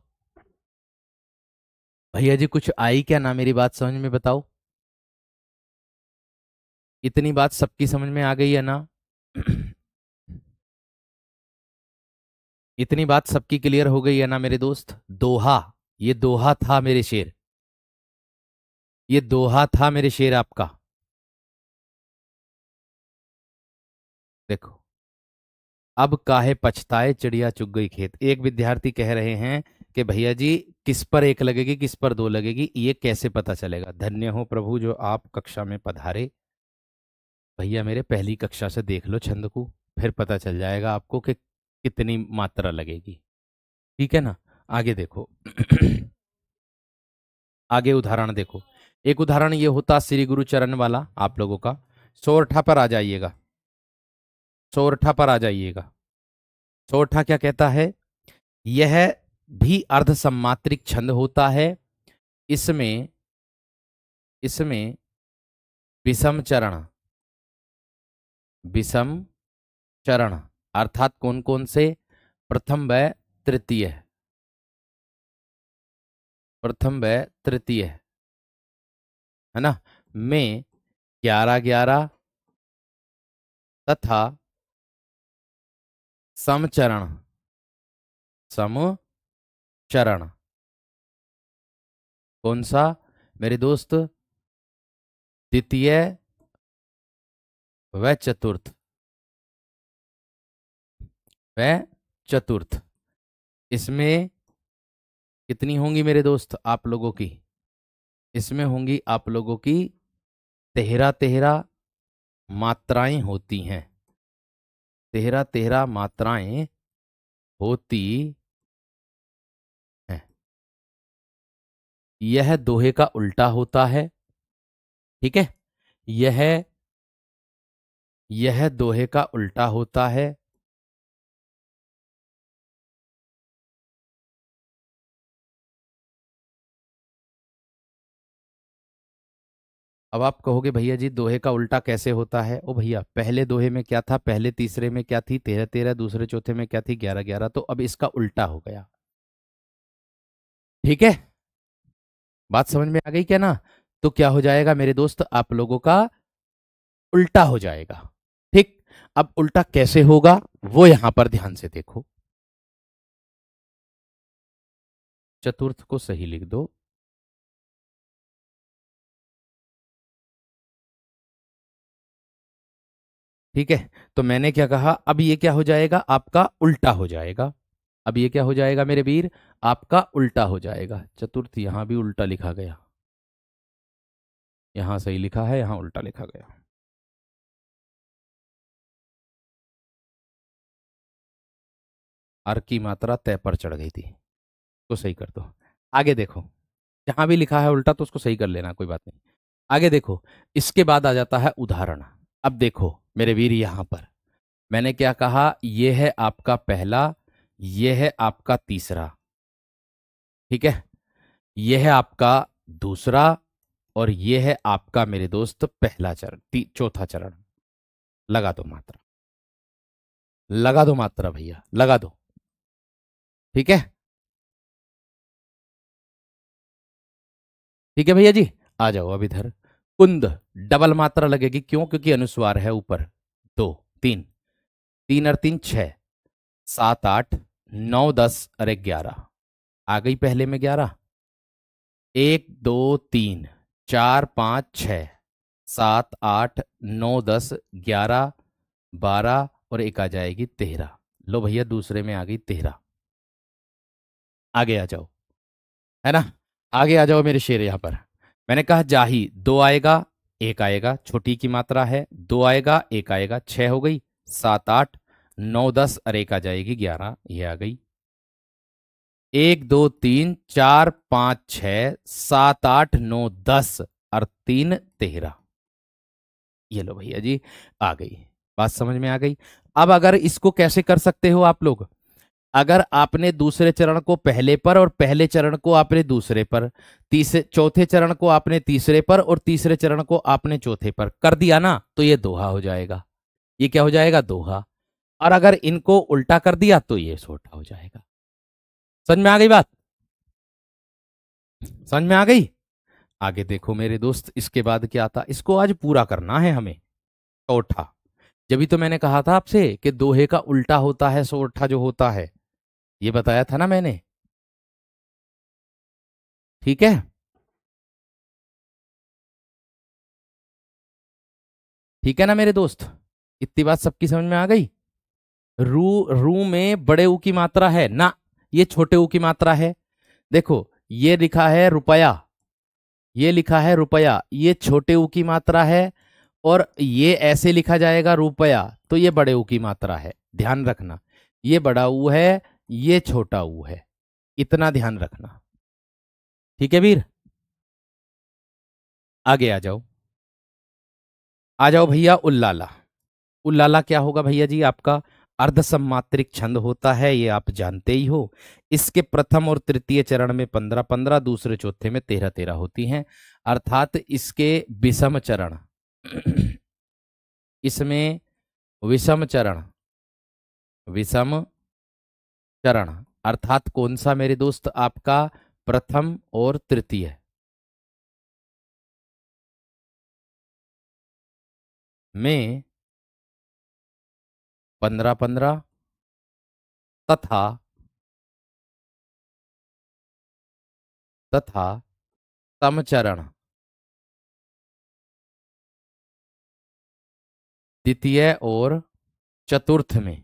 भैया जी, कुछ आई क्या ना मेरी बात समझ में? बताओ, इतनी बात सबकी समझ में आ गई है ना? इतनी बात सबकी क्लियर हो गई है ना मेरे दोस्त? दोहा, ये दोहा था मेरे शेर, ये दोहा था मेरे शेर आपका। देखो, अब काहे पछताए चिड़िया चुग गई खेत। एक विद्यार्थी कह रहे हैं कि भैया जी, किस पर एक लगेगी, किस पर दो लगेगी, ये कैसे पता चलेगा? धन्य हो प्रभु जो आप कक्षा में पधारे। भैया मेरे, पहली कक्षा से देख लो छंद को, फिर पता चल जाएगा आपको कि कितनी मात्रा लगेगी। ठीक है ना? आगे देखो। आगे उदाहरण देखो। एक उदाहरण ये होता श्री गुरु चरण वाला आप लोगों का। सोरठा पर आ जाइएगा, सोरठा पर आ जाइएगा। सोरठा क्या कहता है? यह भी अर्ध सम्मात्रिक छंद होता है। इसमें इसमें विषम चरण, विषम चरण अर्थात कौन कौन से? प्रथम व तृतीय, प्रथम व तृतीय, है ना? में 11 11 तथा समचरण, समचरण कौन सा मेरे दोस्त? द्वितीय व चतुर्थ, व चतुर्थ। इसमें कितनी होंगी मेरे दोस्त आप लोगों की? इसमें होंगी आप लोगों की 13 13 मात्राएं होती हैं। 13 13 मात्राएं होती हैं। यह दोहे का उल्टा होता है। ठीक है? यह यह दोहे का उल्टा होता है। अब आप कहोगे भैया जी दोहे का उल्टा कैसे होता है? ओ भैया, पहले दोहे में क्या था, पहले तीसरे में क्या थी? 13 13, दूसरे चौथे में क्या थी? 11 11। तो अब इसका उल्टा हो गया। ठीक है, बात समझ में आ गई क्या ना? तो क्या हो जाएगा मेरे दोस्त आप लोगों का? उल्टा हो जाएगा। ठीक, अब उल्टा कैसे होगा वो यहां पर ध्यान से देखो। चतुर्थ को सही लिख दो। ठीक है, तो मैंने क्या कहा? अब ये क्या हो जाएगा? आपका उल्टा हो जाएगा। अब ये क्या हो जाएगा मेरे वीर? आपका उल्टा हो जाएगा। चतुर्थ यहां भी उल्टा लिखा गया, यहां सही लिखा है, यहां उल्टा लिखा गया। अर की मात्रा तय पर चढ़ गई थी, तो सही कर दो। आगे देखो, जहां भी लिखा है उल्टा तो उसको सही कर लेना, कोई बात नहीं। आगे देखो, इसके बाद आ जाता है उदाहरण। अब देखो मेरे वीर, यहां पर मैंने क्या कहा? यह है आपका पहला, यह है आपका तीसरा। ठीक है, यह है आपका दूसरा, और यह है आपका मेरे दोस्त पहला चरण, चौथा चरण। लगा दो मात्रा, लगा दो मात्रा भैया, लगा दो। ठीक है, ठीक है भैया जी, आ जाओ अब इधर। कुंद डबल मात्रा लगेगी, क्यों? क्योंकि अनुस्वार है ऊपर। 2 3, 3 और 3 6, 7 8 9 10 अरे 11। आ गई पहले में 11। 1 2 3 4 5 6 7 8 9 10 11 12 और एक आ जाएगी 13। लो भैया, दूसरे में आ गई 13। आगे आ जाओ, है ना? आगे आ जाओ मेरे शेर। यहां पर मैंने कहा जाही, 2 आएगा, 1 आएगा, छोटी की मात्रा है। 2 आएगा, 1 आएगा, 6 हो गई। 7 8 9 10 और एक आ जाएगी 11, ये आ गई। एक दो तीन चार पांच छ सात आठ नौ 10 और 3 13। ये लो भैया जी, आ गई। बात समझ में आ गई। अब अगर इसको कैसे कर सकते हो आप लोग, अगर आपने दूसरे चरण को पहले पर और पहले चरण को आपने दूसरे पर, तीसरे चौथे चरण को आपने तीसरे पर और तीसरे चरण को आपने चौथे पर कर दिया ना, तो ये दोहा हो जाएगा। ये क्या हो जाएगा, दोहा। और अगर इनको उल्टा कर दिया तो ये सोटा हो जाएगा। समझ में आ गई बात, समझ में आ गई। आगे देखो मेरे दोस्त, इसके बाद क्या आता, इसको आज पूरा करना है हमें। सोठा, जभी तो मैंने कहा था आपसे कि दोहे का उल्टा होता है सोठा जो होता है, ये बताया था ना मैंने। ठीक है, ठीक है ना मेरे दोस्त, इतनी बात सबकी समझ में आ गई। रू में बड़े ऊ की मात्रा है ना, ये छोटे ऊ की मात्रा है। देखो ये लिखा है रुपया, ये लिखा है रुपया, ये छोटे ऊ की मात्रा है। और ये ऐसे लिखा जाएगा रुपया, तो ये बड़े ऊ की मात्रा है, ध्यान रखना। ये बड़ा ऊ है, ये छोटा ऊ है, इतना ध्यान रखना। ठीक है वीर, आगे आ जाओ। आ जाओ भैया उल्लाला। उल्लाला क्या होगा भैया जी, आपका अर्धसम्मात्रिक छंद होता है, ये आप जानते ही हो। इसके प्रथम और तृतीय चरण में 15-15, दूसरे चौथे में 13-13 होती हैं। अर्थात इसके विषम चरण इसमें विषम चरण, विषम चरण अर्थात कौन सा मेरे दोस्त, आपका प्रथम और तृतीय में 15-15 तथा तथा समचरण द्वितीय और चतुर्थ में,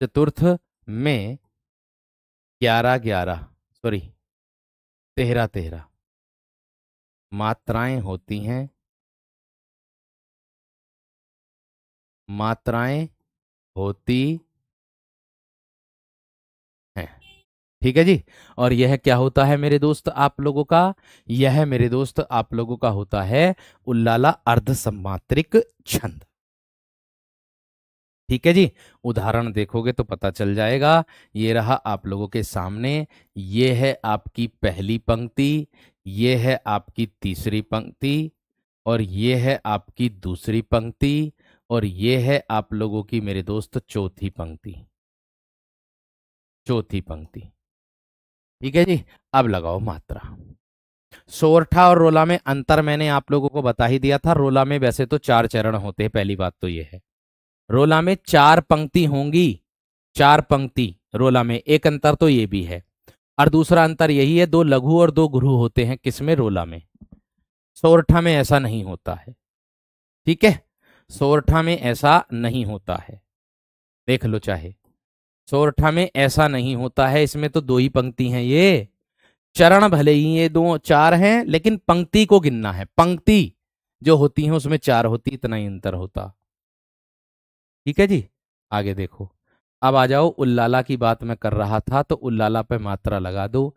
चतुर्थ में 11-11, सॉरी 13-13 मात्राएं होती हैं, मात्राएं होती हैं। ठीक है जी। और यह क्या होता है मेरे दोस्त आप लोगों का, यह मेरे दोस्त आप लोगों का होता है उल्लाला अर्धसम्मात्रिक छंद। ठीक है जी, उदाहरण देखोगे तो पता चल जाएगा। ये रहा आप लोगों के सामने, ये है आपकी पहली पंक्ति, ये है आपकी तीसरी पंक्ति, और ये है आपकी दूसरी पंक्ति, और ये है आप लोगों की मेरे दोस्त चौथी पंक्ति, चौथी पंक्ति। ठीक है जी, अब लगाओ मात्रा। सोरठा और रोला में अंतर मैंने आप लोगों को बता ही दिया था। रोला में वैसे तो 4 चरण होते हैं, पहली बात तो ये है। रोला में 4 पंक्ति होंगी, 4 पंक्ति रोला में, एक अंतर तो ये भी है। और दूसरा अंतर यही है, 2 लघु और 2 गुरु होते हैं किसमें, रोला में। सोरठा में ऐसा नहीं होता है। ठीक है, सोरठा में ऐसा नहीं होता है, देख लो चाहे। सोरठा में ऐसा नहीं होता है, इसमें तो 2 ही पंक्ति हैं। ये चरण भले ही ये 2 4 हैं, लेकिन पंक्ति को गिनना है, पंक्ति जो होती है उसमें 4 होती, इतना ही अंतर होता। ठीक है जी, आगे देखो। अब आ जाओ, उल्लाला की बात मैं कर रहा था, तो उल्लाला पे मात्रा लगा दो।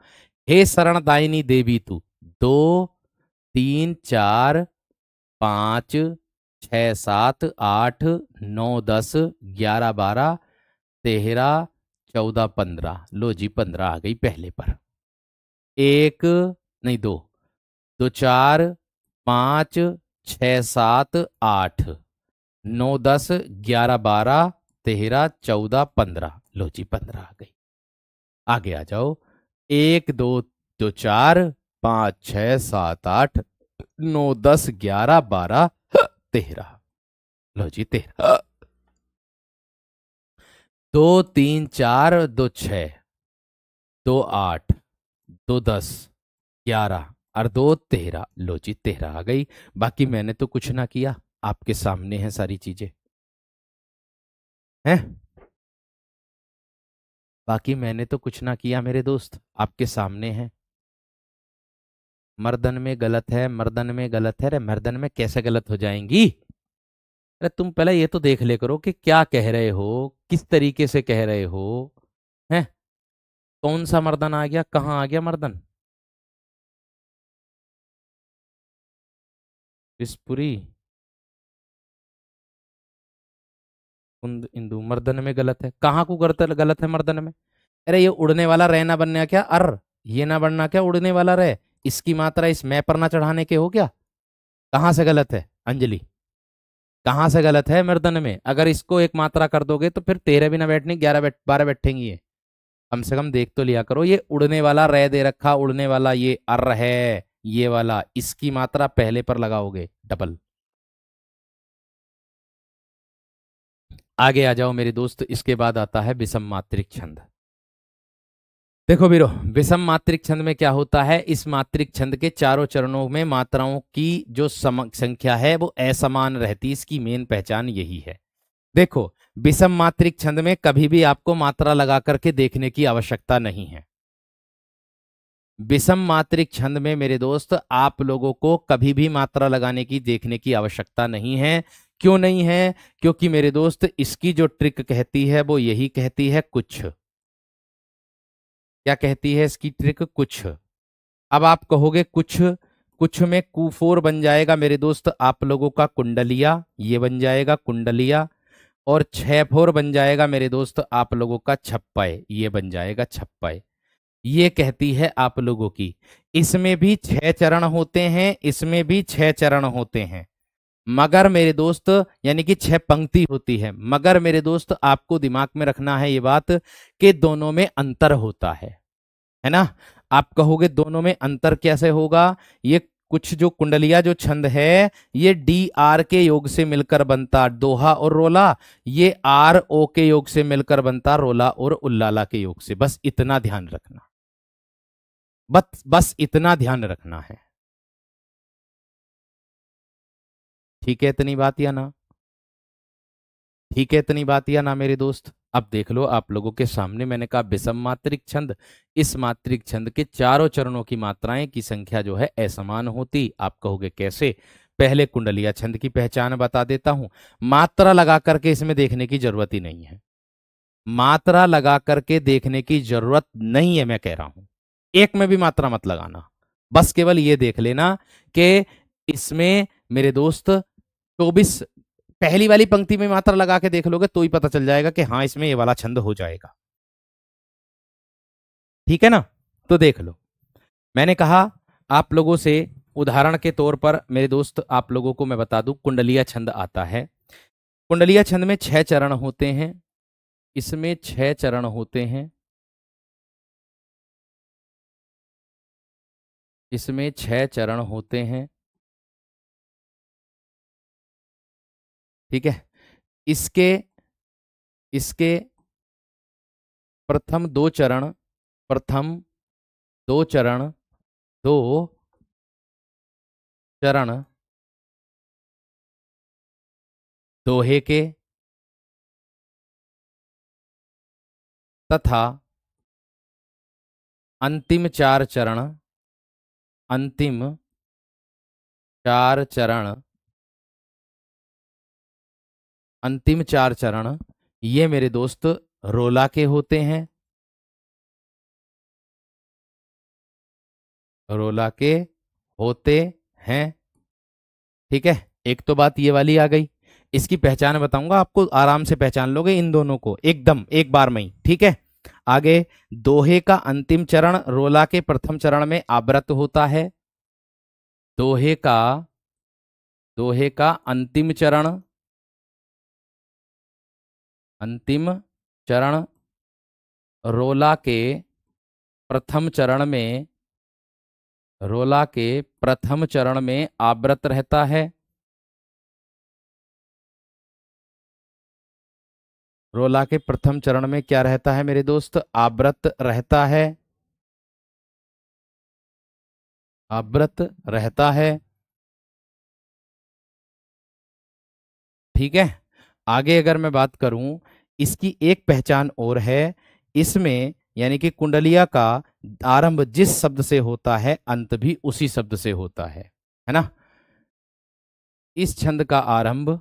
हे शरण दायिनी देवी तू, 2 3 4 5 6 7 8 9 10 11 12 13 14 15, लो जी 15 आ गई पहले पर। एक नहीं, दो, 2 4 5 6 7 8 9 10 11 12 13 14 15, लो जी 15 आ गई। आगे आ जाओ। 1 2 2 4 5 6 7 8 9 10 11 12 13, लो जी 13। 2 3 4 2 6 2 8 2 10 11 और 2 13, लो जी 13 आ गई। बाकी मैंने तो कुछ ना किया, आपके सामने है सारी चीजें हैं। बाकी मैंने तो कुछ ना किया मेरे दोस्त, आपके सामने है। मर्दन में गलत है, मर्दन में गलत है रे, मर्दन में कैसे गलत हो जाएंगी। अरे तुम पहले ये तो देख ले करो कि क्या कह रहे हो, किस तरीके से कह रहे हो, हैं? कौन सा मर्दन आ गया, कहाँ आ गया मर्दन? बिस्पुरी, कुंद इंदु, मर्दन में गलत है, कहाँ को गलत गलत है मर्दन में? अरे ये उड़ने वाला रह ना बनना क्या, ये ना बनना क्या उड़ने वाला रह, इसकी मात्रा इस मैं पर ना चढ़ाने के हो क्या? कहाँ से गलत है अंजलि? कहाँ से गलत है मर्दन में? अगर इसको एक मात्रा कर दोगे तो फिर 13 भी ना बैठनी, 12 बैठेंगी ये। कम से कम देख तो लिया करो, ये उड़ने वाला रह दे रखा, उड़ने वाला ये अर है, ये वाला इसकी मात्रा पहले पर लगाओगे डबल। आगे आ जाओ मेरे दोस्त, इसके बाद आता है विषम मात्रिक छंद। देखो वीरो, विषम मात्रिक छंद में क्या होता है, इस मात्रिक छंद के चारों चरणों में मात्राओं की जो संख्या है वो असमान रहती है, इसकी मेन पहचान यही है। देखो, विषम मात्रिक छंद में कभी भी आपको मात्रा लगा करके देखने की आवश्यकता नहीं है। विषम मात्रिक छंद में मेरे दोस्त आप लोगों को कभी भी मात्रा लगाने की देखने की आवश्यकता नहीं है। क्यों नहीं है? क्योंकि मेरे दोस्त इसकी जो ट्रिक कहती है वो यही कहती है कुछ। क्या कहती है इसकी ट्रिक? कुछ। अब आप कहोगे कुछ, कुछ में कुफोर बन जाएगा मेरे दोस्त आप लोगों का कुंडलिया, ये बन जाएगा कुंडलिया, और 6 फोर बन जाएगा मेरे दोस्त आप लोगों का छप्पय, ये बन जाएगा छप्पय। ये कहती है आप लोगों की। इसमें भी 6 चरण होते हैं, इसमें भी 6 चरण होते हैं, मगर मेरे दोस्त यानी कि 6 पंक्ति होती है, मगर मेरे दोस्त आपको दिमाग में रखना है ये बात कि दोनों में अंतर होता है ना? आप कहोगे दोनों में अंतर कैसे होगा? ये कुछ जो कुंडलिया जो छंद है ये डी आर के योग से मिलकर बनता दोहा और रोला, ये आर ओ के योग से मिलकर बनता रोला और उल्लाला के योग से। बस इतना ध्यान रखना, बस इतना ध्यान रखना है। ठीक है इतनी बात या ना? ठीक है इतनी बात या ना मेरे दोस्त? अब देख लो आप लोगों के सामने मैंने कहा विषम मात्रिक छंद, इस मात्रिक छंद के चारों चरणों की मात्राएं की संख्या जो है असमान होती। आप कहोगे कैसे? पहले कुंडलिया छंद की पहचान बता देता हूं। मात्रा लगा करके इसमें देखने की जरूरत ही नहीं है, मात्रा लगा करके देखने की जरूरत नहीं है, मैं कह रहा हूं। एक में भी मात्रा मत लगाना, बस केवल ये देख लेना कि इसमें मेरे दोस्त 24, पहली वाली पंक्ति में मात्रा लगा के देख लोगे तो ही पता चल जाएगा कि हाँ इसमें ये वाला छंद हो जाएगा। ठीक है ना? तो देख लो, मैंने कहा आप लोगों से उदाहरण के तौर पर मेरे दोस्त आप लोगों को मैं बता दूं, कुंडलिया छंद आता है। कुंडलिया छंद में 6 चरण होते हैं, इसमें 6 चरण होते हैं, इसमें 6 चरण होते हैं। ठीक है, इसके इसके प्रथम 2 चरण, प्रथम 2 चरण, 2 चरण दोहे के तथा अंतिम 4 चरण, अंतिम 4 चरण, अंतिम 4 चरण ये मेरे दोस्त रोला के होते हैं, रोला के होते हैं। ठीक है, एक तो बात ये वाली आ गई। इसकी पहचान बताऊंगा आपको, आराम से पहचान लोगे इन दोनों को एकदम एक बार में ही। ठीक है, आगे दोहे का अंतिम चरण रोला के प्रथम चरण में आवृत होता है। दोहे का दोहे का अंतिम चरण, अंतिम चरण रोला के प्रथम चरण में, रोला के प्रथम चरण में आवृत रहता है। रोला के प्रथम चरण में क्या रहता है मेरे दोस्त? आवृत रहता है, आवृत रहता है। ठीक है, आगे अगर मैं बात करूं, इसकी एक पहचान और है। इसमें यानी कि कुंडलिया का आरंभ जिस शब्द से होता है अंत भी उसी शब्द से होता है ना? इस छंद का आरंभ,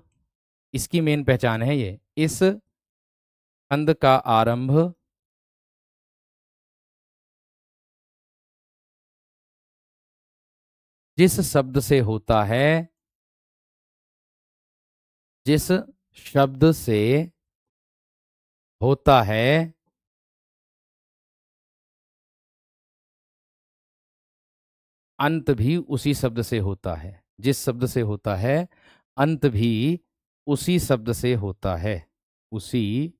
इसकी मेन पहचान है ये। इस छंद का आरंभ जिस शब्द से होता है, जिस शब्द से होता है, अंत भी उसी शब्द से होता है। जिस शब्द से होता है, अंत भी उसी शब्द से होता है। उसी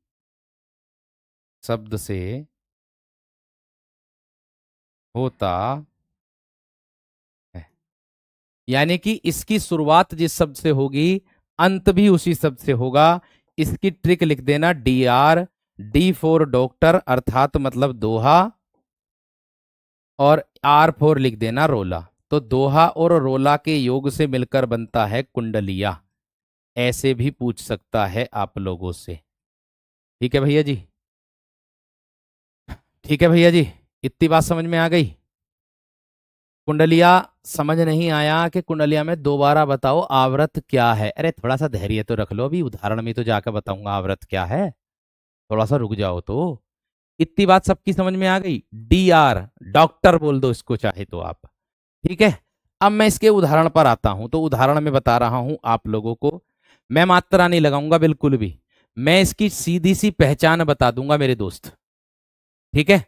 शब्द से होता है। यानी कि इसकी शुरुआत जिस शब्द से होगी, अंत भी उसी शब्द से होगा। इसकी ट्रिक लिख देना, D4 डॉक्टर, अर्थात मतलब दोहा, और R4 लिख देना रोला। तो दोहा और रोला के योग से मिलकर बनता है कुंडलिया। ऐसे भी पूछ सकता है आप लोगों से। ठीक है भैया जी? ठीक है भैया जी, इतनी बात समझ में आ गई? कुंडलिया समझ नहीं आया कि कुंडलिया में दोबारा बताओ आवृत क्या है? अरे थोड़ा सा धैर्य तो रख लो, अभी उदाहरण में तो जाकर बताऊंगा आवृत क्या है। थोड़ा सा रुक जाओ तो। इतनी बात सबकी समझ में आ गई? DR डॉक्टर बोल दो इसको चाहे तो आप। ठीक है, अब मैं इसके उदाहरण पर आता हूं। तो उदाहरण में बता रहा हूं आप लोगों को, मैं मात्रा नहीं लगाऊंगा बिल्कुल भी, मैं इसकी सीधी सी पहचान बता दूंगा मेरे दोस्त। ठीक है,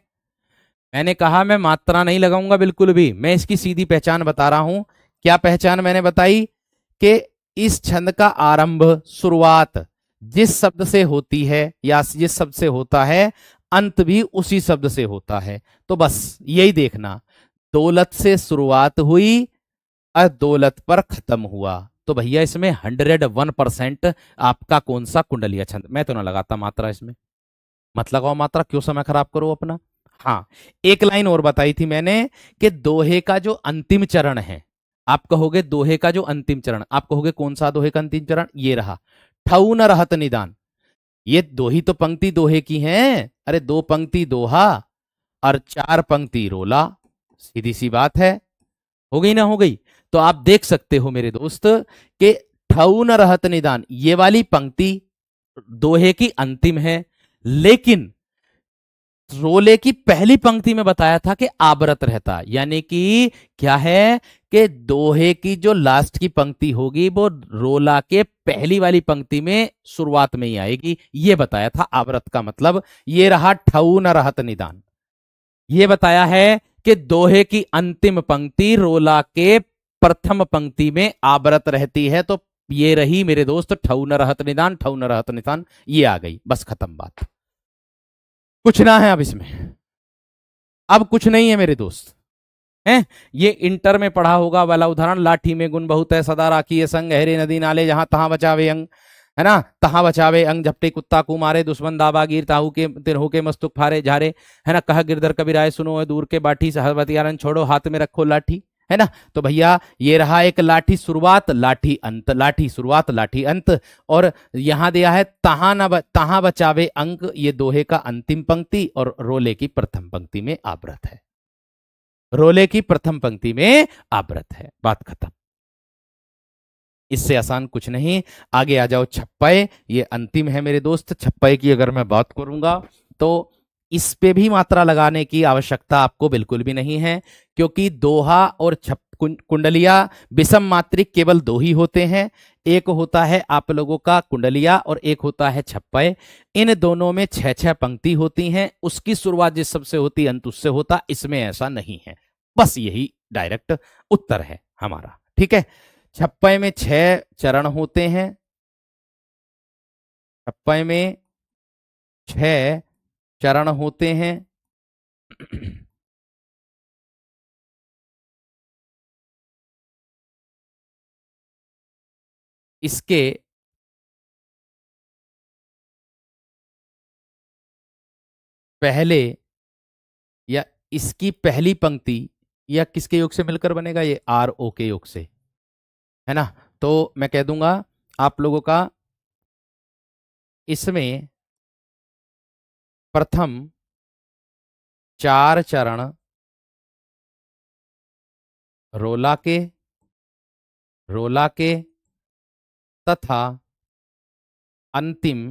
मैंने कहा मैं मात्रा नहीं लगाऊंगा बिल्कुल भी, मैं इसकी सीधी पहचान बता रहा हूं। क्या पहचान मैंने बताई? कि इस छंद का आरंभ, शुरुआत जिस शब्द से होती है या जिस शब्द से होता है, अंत भी उसी शब्द से होता है। तो बस यही देखना, दौलत से शुरुआत हुई और दौलत पर खत्म हुआ। तो भैया इसमें 101% आपका कौन सा कुंडलिया छंद। मैं तो ना लगाता मात्रा इसमें, मत लगाओ मात्रा, क्यों समय खराब करो अपना। हाँ, एक लाइन और बताई थी मैंने कि दोहे का जो अंतिम चरण है, आप कहोगे दोहे का जो अंतिम चरण, आप कहोगे कौन सा दोहे का अंतिम चरण? ये रहा, ठऊ न रहत निदान। ये दो ही तो पंक्ति दोहे की हैं। अरे दो पंक्ति दोहा और चार पंक्ति रोला, सीधी सी बात है। हो गई ना हो गई? तो आप देख सकते हो मेरे दोस्त कि ठऊ न रहत निदान ये वाली पंक्ति दोहे की अंतिम है, लेकिन रोले की पहली पंक्ति में बताया था कि आबरत रहता। यानी कि क्या है कि दोहे की जो लास्ट की पंक्ति होगी वो रोला के पहली वाली पंक्ति में शुरुआत में ही आएगी, ये बताया था। आबरत का मतलब ये रहा, ठऊ न रहत निदान। ये बताया है कि दोहे की अंतिम पंक्ति रोला के प्रथम पंक्ति में आबरत रहती है। तो ये रही मेरे दोस्त, ठऊ न रहत निदान, ठऊ न रहत निदान, ये आ गई, बस खत्म बात। कुछ ना है अब इसमें, अब कुछ नहीं है मेरे दोस्त हैं। ये इंटर में पढ़ा होगा वाला उदाहरण, लाठी में गुण बहुत है सदा राखी है संग, गहरे नदी नाले जहां तहां बचावे अंग, है ना, तहां बचावे अंग, झपटे कुत्ता को मारे दुश्मन दाबा गिर, ताहू के तिरहू के मस्तुक फारे झारे, है ना, कह गिरधर कबीराय सुनो दूर के बाठी, सहबतियारन छोड़ो हाथ में रखो लाठी, है ना। तो भैया ये रहा एक लाठी शुरुआत, लाठी अंत, लाठी शुरुआत लाठी अंत। और यहां दिया है तहां न तहां बचावे अंक, ये दोहे का अंतिम पंक्ति, और रोले की प्रथम पंक्ति में आबृत है। रोले की प्रथम पंक्ति में आबृत है, बात खत्म। इससे आसान कुछ नहीं। आगे आ जाओ छप्पय, ये अंतिम है मेरे दोस्त। छप्पय की अगर मैं बात करूंगा तो इस पे भी मात्रा लगाने की आवश्यकता आपको बिल्कुल भी नहीं है, क्योंकि दोहा और कुंडलिया विषम मात्रिक केवल दो ही होते हैं। एक होता है आप लोगों का कुंडलिया और एक होता है छप्पय। इन दोनों में छह छह पंक्ति होती हैं, उसकी शुरुआत जिस सबसे होती अंत उससे होता, इसमें ऐसा नहीं है। बस यही डायरेक्ट उत्तर है हमारा। ठीक है, छप्पय में छह चरण होते हैं, छप्पय में छह चरण होते हैं। इसके पहले या इसकी पहली पंक्ति या किसके योग से मिलकर बनेगा? ये RO के योग से, है ना। तो मैं कह दूंगा आप लोगों का इसमें प्रथम चार चरण रोला के तथा अंतिम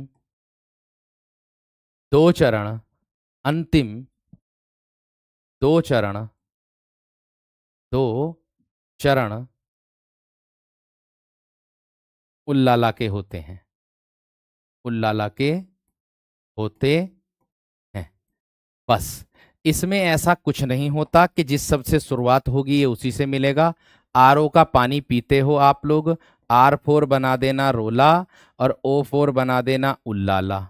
दो चरण, अंतिम दो चरण, दो चरण उल्लाला के होते हैं, उल्लाला के होते हैं। बस इसमें ऐसा कुछ नहीं होता कि जिस शब्द से शुरुआत होगी ये उसी से मिलेगा। आरओ का पानी पीते हो आप लोग, R4 बना देना रोला और O4 बना देना उल्लाला,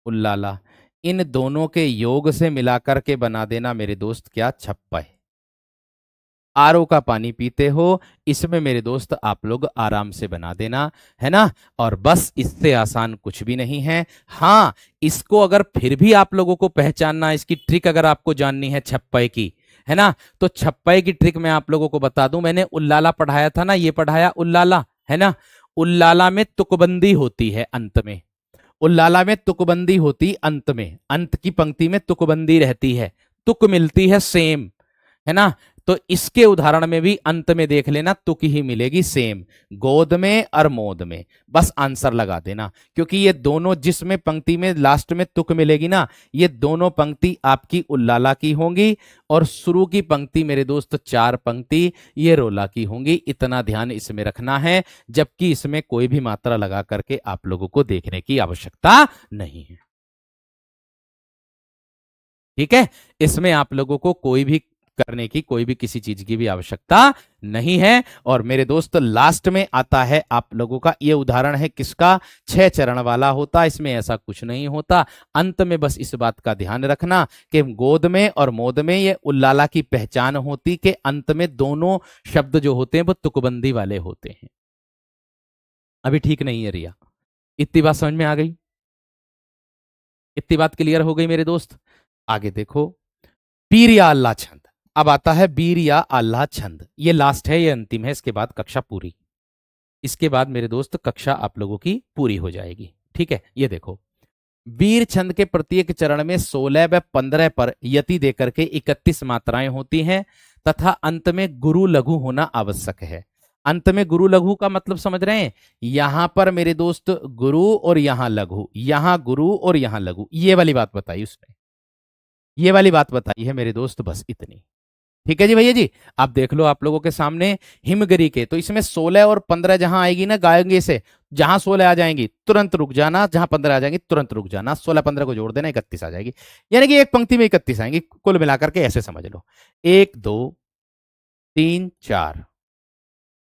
उल्लाला। इन दोनों के योग से मिलाकर के बना देना मेरे दोस्त क्या, छप्पय। आरओ का पानी पीते हो, इसमें मेरे दोस्त आप लोग आराम से बना देना, है ना। और बस इससे आसान कुछ भी नहीं है। हाँ, इसको अगर फिर भी आप लोगों को पहचानना, इसकी ट्रिक अगर आपको जाननी है छप्पय की, है ना, तो छप्पय की ट्रिक मैं आप लोगों को बता दूं। मैंने उल्लाला पढ़ाया था ना, ये पढ़ाया उल्लाला, है ना। उल्लाला में तुकबंदी होती है अंत में, उल्लाला में तुकबंदी होती अंत में, अंत की पंक्ति में तुकबंदी रहती है, तुक मिलती है सेम, है ना। तो इसके उदाहरण में भी अंत में देख लेना तुक ही मिलेगी सेम, गोद में और मोद में। बस आंसर लगा देना, क्योंकि ये दोनों जिसमें पंक्ति में लास्ट में तुक मिलेगी ना, ये दोनों पंक्ति आपकी उल्लाला की होंगी और शुरू की पंक्ति मेरे दोस्त 4 पंक्ति ये रोला की होंगी। इतना ध्यान इसमें रखना है, जबकि इसमें कोई भी मात्रा लगा करके आप लोगों को देखने की आवश्यकता नहीं है। ठीक है, इसमें आप लोगों को कोई भी करने की, कोई भी किसी चीज की भी आवश्यकता नहीं है। और मेरे दोस्त लास्ट में आता है आप लोगों का, ये उदाहरण है किसका, 6 चरण वाला होता, इसमें ऐसा कुछ नहीं होता। अंत में बस इस बात का ध्यान रखना कि गोद में और मोद में ये उल्लाला की पहचान होती कि अंत में दोनों शब्द जो होते हैं वो तुकबंदी वाले होते हैं। अभी ठीक नहीं है रिया, इतनी बात समझ में आ गई, इतनी बात क्लियर हो गई मेरे दोस्त। आगे देखो, बीर या अल्लाह छंद। अब आता है बीर या अल्लाह छंद, ये लास्ट है, ये अंतिम है, इसके बाद कक्षा पूरी। इसके बाद मेरे दोस्त कक्षा आप लोगों की पूरी हो जाएगी। ठीक है, ये देखो, बीर छंद के प्रत्येक चरण में 16 व 15 पर यति देकर के 31 मात्राएं होती हैं तथा अंत में गुरु लघु होना आवश्यक है। अंत में गुरु लघु का मतलब समझ रहे हैं, यहां पर मेरे दोस्त गुरु और यहां लघु, यहां गुरु और यहां लघु, ये वाली बात बताई उसने, ये वाली बात बताई है मेरे दोस्त, बस इतनी। ठीक है जी भैया जी, आप देख लो आप लोगों के सामने हिमगिरी के, तो इसमें 16 और 15 जहां आएगी ना गाएंगे से, जहां 16 आ जाएंगी तुरंत रुक जाना, जहां 15 आ जाएंगी तुरंत रुक जाना, 16-15 को जोड़ देना 31 आ जाएगी, यानी कि एक पंक्ति में 31 आएंगी, कुल मिलाकर के ऐसे समझ लो 1 2 3 4।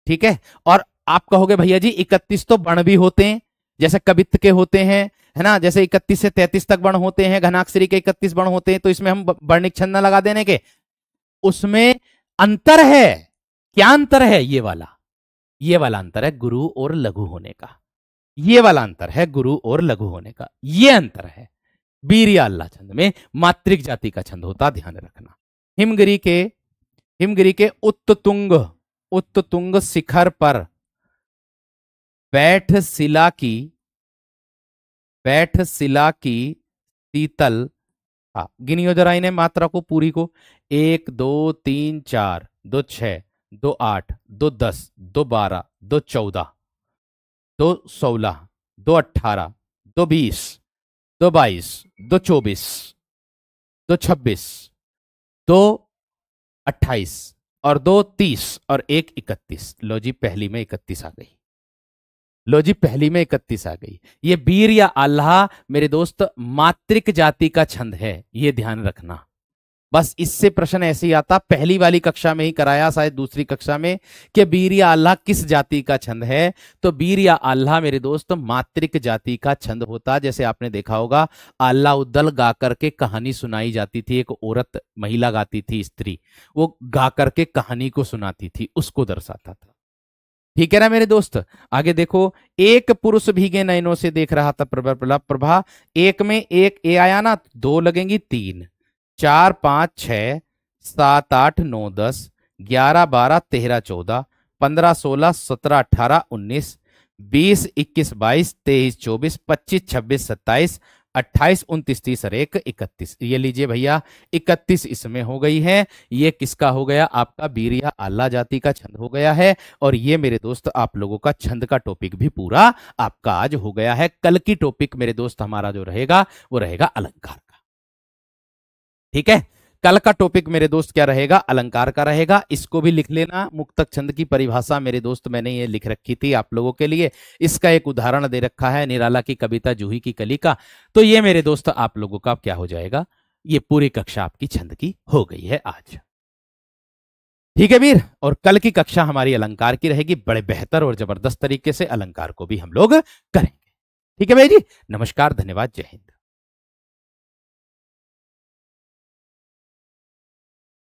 ठीक है, और आप कहोगे भैया जी 31 तो बण भी होते हैं, जैसे कवित्त के होते हैं, है ना, जैसे 31 से 33 तक बण होते हैं, घनाक्षरी के 31 बण होते हैं, तो इसमें हम वर्णिक छंद लगा देने के, उसमें अंतर है। क्या अंतर है, ये वाला अंतर है गुरु और लघु होने का, ये वाला अंतर है गुरु और लघु होने का, ये अंतर है। बीर या अल्लाह छंद में मात्रिक जाति का छंद होता, ध्यान रखना। हिमगिरी के उत्तुंग शिखर पर बैठ शिला की शीतल, हाँ गिनियो जरा इन्हें मात्रा को पूरी को, 1 2 3 4 2 6 2 8 2 10 2 12 2 14 2 16 2 18 2 20 2 22 2 24 2 26 2 28 और 2 30 और 1 31। लो जी पहली में 31 आ गई, लो जी पहली में 31 आ गई। ये बीर या अल्लाह मेरे दोस्त मात्रिक जाति का छंद है, ये ध्यान रखना। बस इससे प्रश्न ऐसे ही आता, पहली वाली कक्षा में ही कराया, शायद दूसरी कक्षा में, कि बीर या अल्लाह किस जाति का छंद है। तो बीर या अल्लाह मेरे दोस्त मात्रिक जाति का छंद होता। जैसे आपने देखा होगा अल्लाह उद्दल गा करके कहानी सुनाई जाती थी, एक औरत महिला गाती थी, स्त्री, वो गा करके कहानी को सुनाती थी, उसको दर्शाता था। ठीक है ना मेरे दोस्त। आगे देखो, एक पुरुष भीगे नयनों से देख रहा था प्रभा, एक में एक ए आया ना, 2 लगेंगी 3 4 5 6 7 8 9 10 11 12 13 14 15 16 17 18 19 20 21 22 23 24 25 26 27 28, 29, 30 और 1 31। ये लीजिए भैया 31 इसमें हो गई है। ये किसका हो गया? आपका वीर या आल्हा जाति का छंद हो गया है। और ये मेरे दोस्त आप लोगों का छंद का टॉपिक भी पूरा आपका आज हो गया है। कल की टॉपिक मेरे दोस्त हमारा जो रहेगा वो रहेगा अलंकार का। ठीक है, कल का टॉपिक मेरे दोस्त क्या रहेगा? अलंकार का रहेगा। इसको भी लिख लेना। मुक्तक छंद की परिभाषा मेरे दोस्त मैंने ये लिख रखी थी आप लोगों के लिए। इसका एक उदाहरण दे रखा है, निराला की कविता जूही की कली का। तो ये मेरे दोस्त आप लोगों का क्या हो जाएगा? ये पूरी कक्षा आपकी छंद की हो गई है आज। ठीक है वीर, और कल की कक्षा हमारी अलंकार की रहेगी। बड़े बेहतर और जबरदस्त तरीके से अलंकार को भी हम लोग करेंगे। ठीक है भाई जी, नमस्कार, धन्यवाद, जय हिंद।